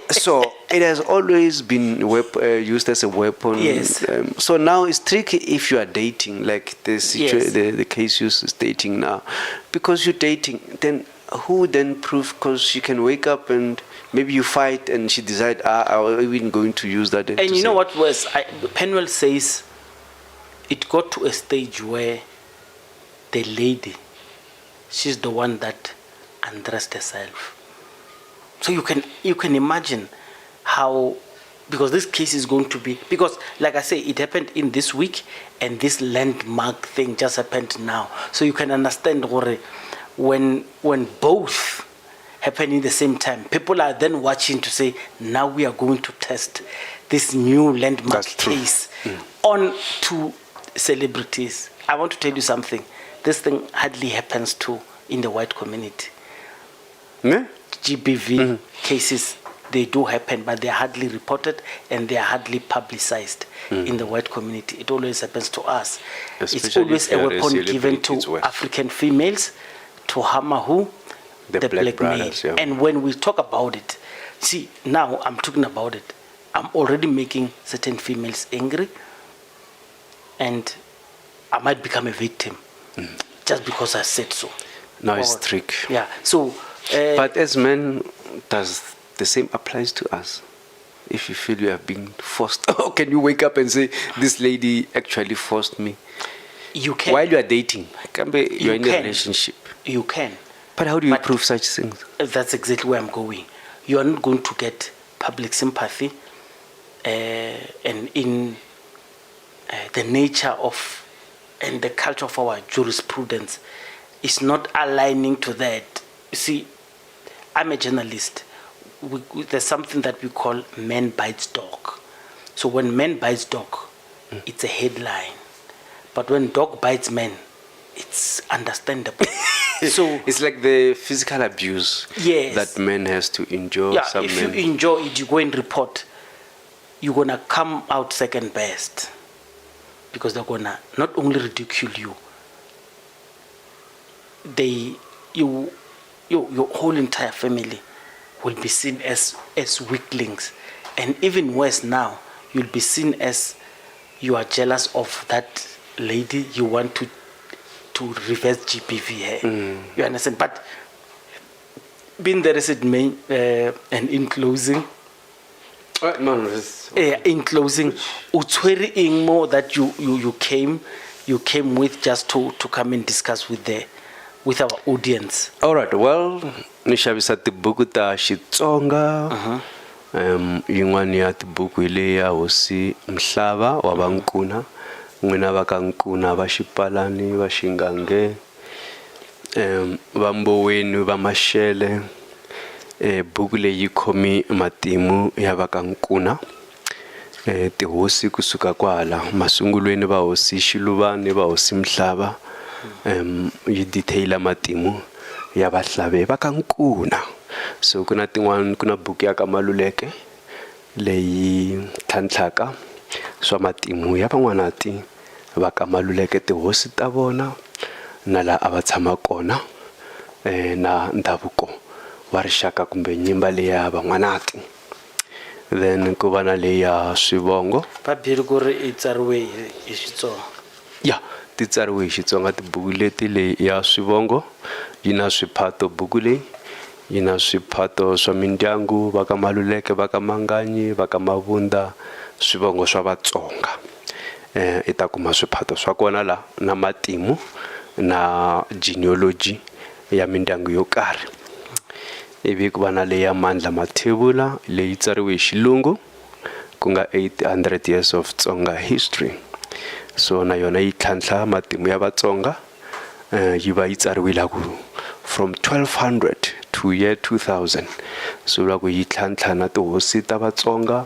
So it has always been used as a weapon. Yes. So now it's tricky if you are dating, like the case used is dating now. Because you're dating, then who then prove? Because you can wake up and maybe you fight and she decide, I'm even going to use that. And you know what was, Penwell says, it got to a stage where the lady, she's the one that undressed herself. So you can imagine how, because this case is going to be, because like I say, it happened in this week and this landmark thing just happened now. So you can understand when both happen in the same time, people are then watching to say, now we are going to test this new landmark case on to celebrities. I want to tell you something. This thing hardly happens in the white community. GBV cases, they do happen, but they are hardly reported and they are hardly publicized in the white community. It always happens to us. Especially it's always a weapon given to African females to hammer who? The black male. brothers, yeah. And when we talk about it, see, now I'm talking about it. I'm already making certain females angry, and I might become a victim just because I said so. Now it's tricky. Yeah. So, But as men, does the same applies to us? If you feel you have been forced, can you wake up and say, this lady actually forced me? you can. While you are dating, you're in a can. relationship. You can. But how do you But- prove such things? That's exactly where I'm going. You are not going to get public sympathy, and in the nature of and the culture of our jurisprudence is not aligning to that. You see, I'm a journalist. There's something that we call man bites dog. So when man bites dog, it's a headline. But when dog bites man, it's understandable. So It's like the physical abuse Yes. that men has to endure. yeah, Some if men. you enjoy it, you go and report, you're gonna come out second best, because they're gonna not only ridicule you, your whole entire family will be seen as weaklings, and even worse now, you'll be seen as you are jealous of that lady. You want to reverse GBV her. You understand? But being there as it may, and in closing, No, it's in closing, utshwere eng mo that you came with just to come and discuss with our audience. all right. Well, ni xavisa tibuku ta Xitsonga. Yin'wana ya tibuku hi leyi ya hosi Mhlava wa Vankuna, n'wina va ka Nkuna va Xipalani va Xingange, va Mboweni va Maxele. Buku leyi khomi matimu ya va ka Nkuna, tihosi kusuka kwala masungulweni va hosi Xiluvani va hosi Mhlava, yi detaila matimu ya vahlave va ka Nkuna. So kuna tin'wana, kuna buku ya ka Maluleke leyi tlhantlhaka swa matimu ya van'wanati va ka Maluleke, tihosi ta vona na laha a va tshama kona, na ndhavuko wa rixaka kumbe nyimba leya van'wanati. Then ku va na leya swivongo. Va byeli ku ri i tsariwe hi Xitsonga. Ya, ti tsariwe hi Xitsonga tibuku leti. Leyi ya swivongo yi na swiphato, buku leyi yi na swiphato swa mindyangu, va ka Maluleke, va ka Manganyi, va ka Mavunda, swivongo swa Vatsonga. I ta kuma swiphato swa kona la na matimu na genealogy ya mindyangu yo karhi. Ivi ku va na leya Mandla Mathebula leyi tsariwe hi Xilungu, ku nga 800 years of Tsonga history. So na yona yi tlhantlha matimu ya Vatsonga, yi va yi tsariwile ku from 1200 to year 2000. So la ku yi tlhantlha na tihosi ta Vatsonga,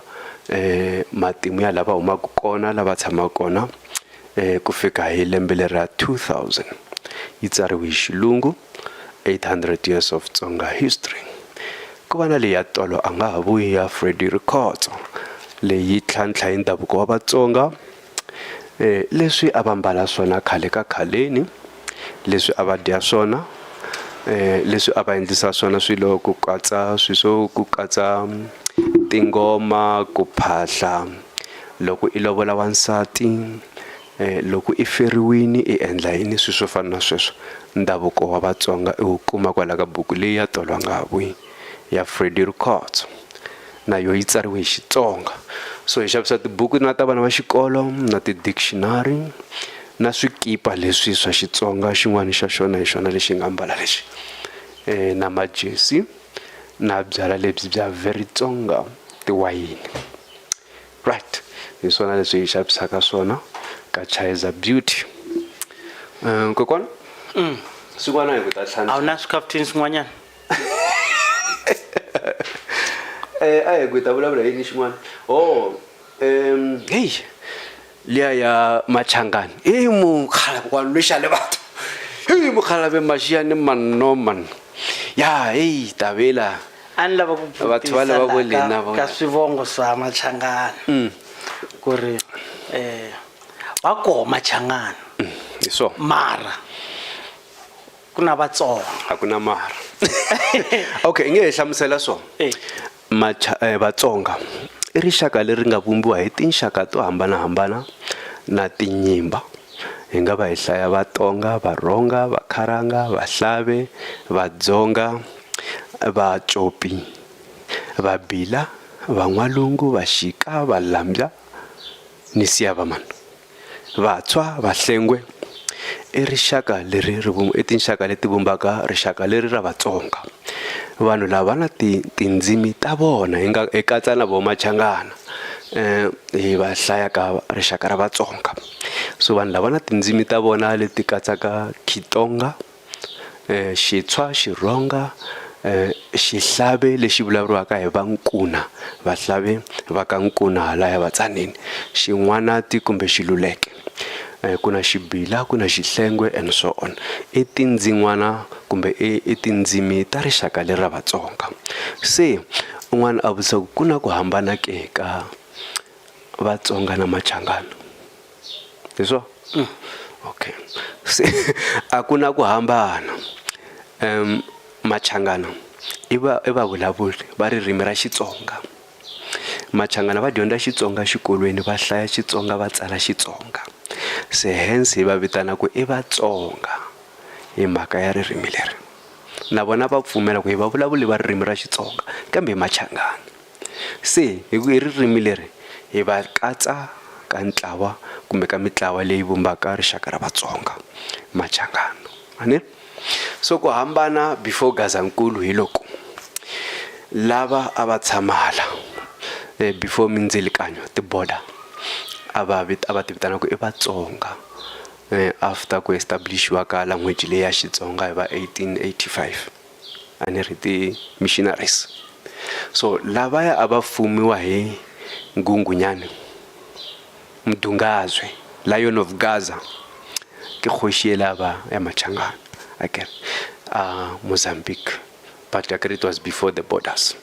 matimu ya lava humaka kona, lava tshama kona, ku fika hi lembe lera 2000. Yi tsariwe hi Xilungu, 800 years of Tsonga history. Ku va na leyi ya Tolo a nga ha vuyi ya Freddy Rikhotso leyi tlhantlha hi ndhavuko wa Vatsonga, leswi a va mbala swona khale ka khaleni, leswi a va dya swona, leswi a va endlisa swona swilo ku katsa ku katsa tingoma, ku phahla, loko i lovola wansati, loko i feriwini i endla yini, swilo swo fana na sweswo. Ndhavuko wa Vatsonga i wu kuma kwala ka buku leyi ya Tolo a nga ha vuyi ya Freddy Rikhotso, na yo yi tsariwe hi Xitsonga. So hi xavisa tibuku na ta vana va xikolo na ti-dictionary na swikipa leswi swa Xitsonga, xin'wana xa xona hi xona lexi nga mbala lexi, na majesi na byala lebyi bya very Tsonga, tiwayini. Right, hi swona leswi hi xavisaka swona ka Chaiza Beauty. Kokwana swin'wana hi ku ta A wu tlhantlha na swikhafuthini swin'wanyana? a hi ku ta vulavula yini xin'wana. Hey, liya ya Machangani, mukhalabye kwalo lexale batho, mukhalabye maxiyani man ya hey Tabela. A ni lava ku Batho va lava vo lena vutisa ka swivongo swa Machangani ku ri va koho Machangani, hi so mara ku na Vatsonga. a ku na mara. Okay, nge hi hlamusela so. vatsonga i rixaka leri nga vumbiwa hi tinxaka to hambanahambana na tinyimba. Hi nga va hi hlaya vatonga, varhonga, vakharanga, vahlave, vadzonga, vacopi, vabila, van'walungu, vaxika, valambya ni siyavamani, vatswa, vahlengwe. I rixaka leri i tinxaka leti vumbaka rixaka leri ra vatsonga. Vanhu lava na tindzimi ta vona hi katsa na vo machangana hi va hlaya ka rixaka ra vatsonga. So vanhu lava na tindzimi ta vona leti katsaka Xitsonga, Xitswa, Xirhonga, Xihlave lexi vulavuriwaka hi vankuna, vahlave va ka nkuna halaya vatsanini, Xin'wanati kumbe Xiluleke, ku na Xibila, ku na Xihlengwe and so on. I tindzin'wana kumbe i tindzimi ta rixaka leri ra vatsonga. Se un'wana a vutisa ku na ku hambana ke ka vatsonga na machangana, hi swona? Okay, se a ku na ku hambana. Machangana i vavulavuri va ririmi ra Xitsonga. Machangana va dyondza Xitsonga xikolweni, va hlaya Xitsonga, va tsala Xitsonga. Se hence hi va vitana ku i vatsonga hi mhaka ya ririmi leri. Na vona va pfumela ku hi vavulavuri va ririmi ra Xitsonga kambe hi machangana. Se hi ririmi leri hi va katsa ka ntlawa kumbe ka mitlawa leyi vumbaka rixaka ra vatsonga, machangana. Ani? So ku hambana before Gazankulu hi loko lava a va tshama hala before mindzilikanyo ti-border a va ti vitana ku i vatsonga after ku establishiwa ka language leyi ya Xitsonga hi va 1885 a ni ri ti-missionaries. So lavaya a va fumiwa hi Nghunghunyane, Mdungazwe, Lion of Gaza, ke kgoši e lava ya machangana. Okay, Mozambique, but it was before the borders.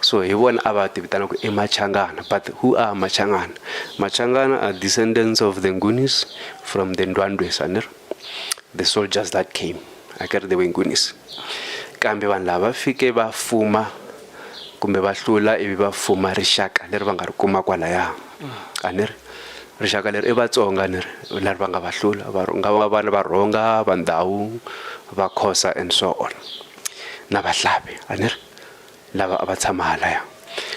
So he won about the Machangana. But who are Machangana? Machangana are descendants of the Ngunis from the Ndwandwe, the soldiers that came. I carry the Ngunis. Kambe van lava fike ba fuma kumbe ba hlula ivi ba fuma rixaka leri va nga ri kuma kwalaya. Anir rixaka leri i Vatsonga neri leri va nga va hlula va Varhonga, va Ndhawu, va Khosa and so on. Na Vahlave anir lava a va tshama halaya.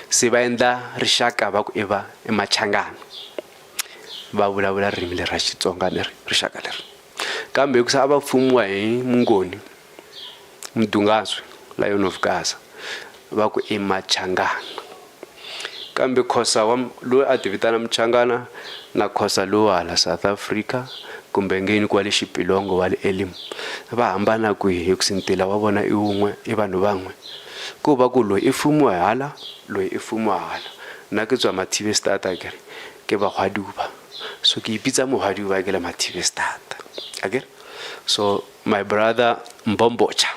Se va endla rixaka va ku i Machangana. Va vulavula ririmi leri ra Xitsonga leri rixaka leri. Kambe ku sa va pfumiwa hi Mngoni, Mdungazwe, Lion of Gaza, va ku i Machangana. Kambe Khosa loyi a ti vitana Mchangana na Khosa loyi hala South Africa kumbe ngeni kwale Xipilongo wa le Elim va hambana kwihi hi ku sintila wa vona i wun'we i vanhu van'we. Ku va ku loyi i fumiwa hala loyi i fumiwa hala na ke tswa Mathibe Stata ke ba Hwaduba. So ke ipitsa mo Hwaduba ke le Mathibe Stata. Okay? So my brother Mbombocha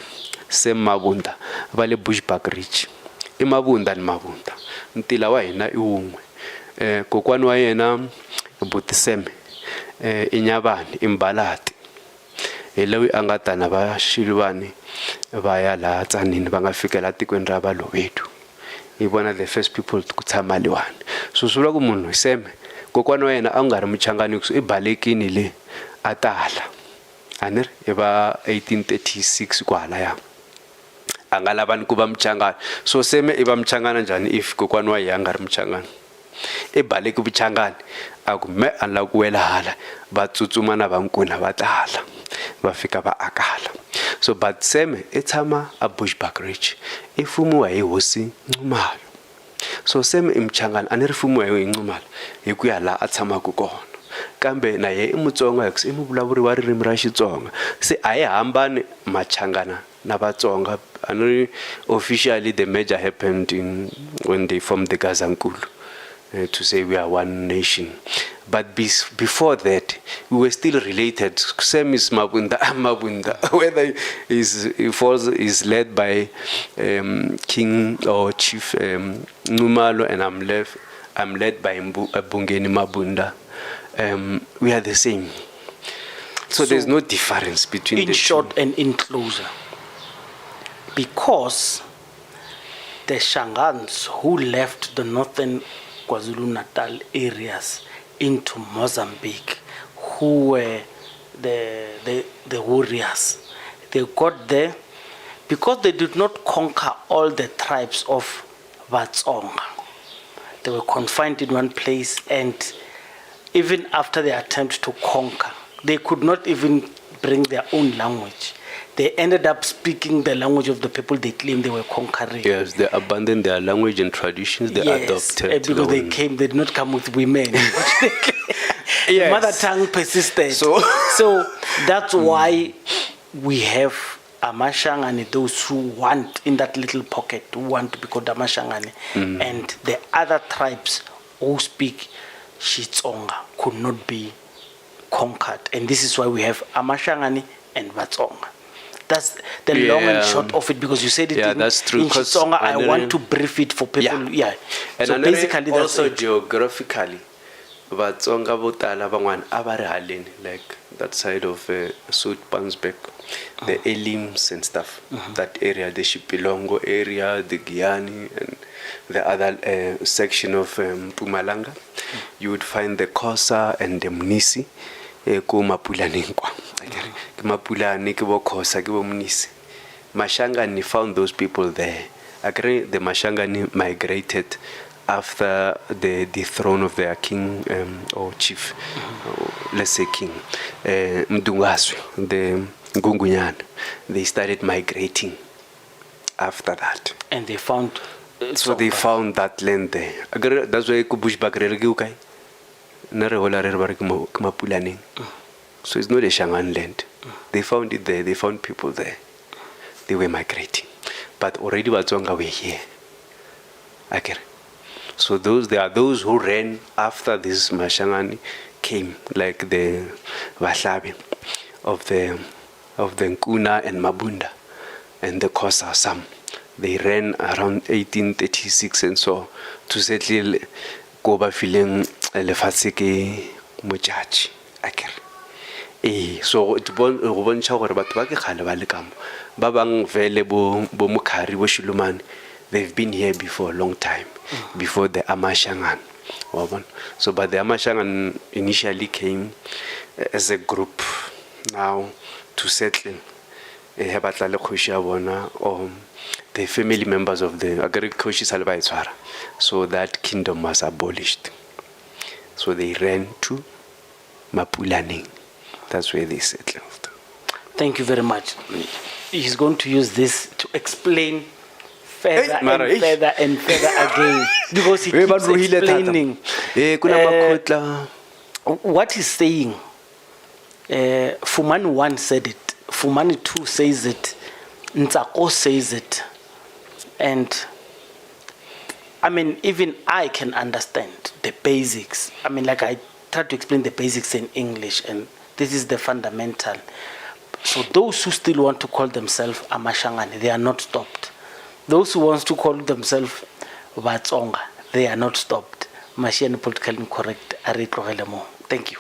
Sem Mabunda va le Bushbuck Ridge. I Mabunda ni Mabunda. Ntila wa hina i wun'we. Kokwani wa yena Butiseme i Nyavani i Mbalati. Hi loyi a nga ta na va Shilwani va ya la Tsanini va nga fikela tikweni ra Balobedu. Hi vona the first people ku tshama liwani. So swi vula ku munhu Seme kokwani wa yena a nga ri Muchangani ku i balekini le a tala. Anir i va 1836 kwalaya. A nga lavani ku va Muchangana. So Seme i va Muchangana njhani if kokwani wa yena a nga ri Muchangana? I baleki Vuchangani a ku me a la ku wela hala va tsutsuma na vankuna va tala va fika va akala. So but Seme i tshama a Bushbuck Ridge i fumiwa hi hosi Ncumalo. So Seme i Muchangana a ni ri fumiwa hi Ncumalo hi ku ya la a tshamaku kona. Kambe na ye i Mutsonga hi ku i muvulavuri wa ririmi ra Xitsonga. Se a hi hambani Machangana na Vatsonga. Officially the merger happened when they formed the Gazankulu. To say we are one nation, but before that we were still related. Same is Mabunda, Mabunda. Whether is led by King or Chief Numalo, and I'm led by Bungeni Mabunda. We are the same. So there's no difference between in the short two. and in closer, because the Shangans who left the northern KwaZulu-Natal areas into Mozambique, who were the warriors. They got there because they did not conquer all the tribes of Vatsonga. They were confined in one place, and even after the attempt to conquer, they could not even bring their own language. They ended up speaking the language of the people they claimed they were conquering. Yes, they abandoned their language and traditions. They adopted because they did not come with women. The mother tongue persisted. So that's why we have Amashangani, those who want in that little pocket, who want to be called Amashangani, and the other tribes who speak Xitsonga could not be conquered. And this is why we have Amashangani and Vatsonga. That's the long and short of it, because you said it that's true, in Xitsonga. I want to brief it for people. And so basically also that's geographically, Vatsonga botala bangwan abare haleni, like that side of Soutpansbeck, the Elims and stuff, that area, the Shipilongo area, the Guyani, and the other section of Mpumalanga. You would find the Xhosa and the Mnisi, ko Mapulani kwa. Mapulani ke bo Xhosa ke bo Mnisi. Mashangani found those people there. Agree, the Mashangani migrated after the throne of their king or chief, let's say king, Mdungaswe, the Ngungunyana. They started migrating after that. And they found... So they found that land there. That's why Kubush Bakrere Gukai. So it's not a Shangan land. They found it there. They found people there. They were migrating. But already Vatsonga were here. Okay. So there are those who ran after this Mashangani came, like the Vahlabi of the Nkuna and Mabunda and the Xhosa some. They ran around 1836 and so to settle Koba feeling lefatshe ke mojaji. Okay. So it bontsha gore batho ba ke khale ba le kamo ba bang vele bo Mukhari bo Shilumane, they've been here before a long time, before the Amashangan. So but the Amashangan initially came as a group now to settle Hebatla le Kgoshi ya bona, or the family members of the Agari Kgoshi Salba Itshwara. So that kingdom was abolished. So they ran to Mapulani. That's where they settled. Thank you very much. He's going to use this to explain further and further and further again, because he keeps explaining what he's saying. Fumani 1 said it, Fumani 2 says it, Ntsako says it, and I mean, even I can understand the basics. I mean, like I tried to explain the basics in English, and this is the fundamental. So those who still want to call themselves Amashangani, they are not stopped. Those who want to call themselves Vatsonga, they are not stopped. Mashiane politically incorrect. Thank you.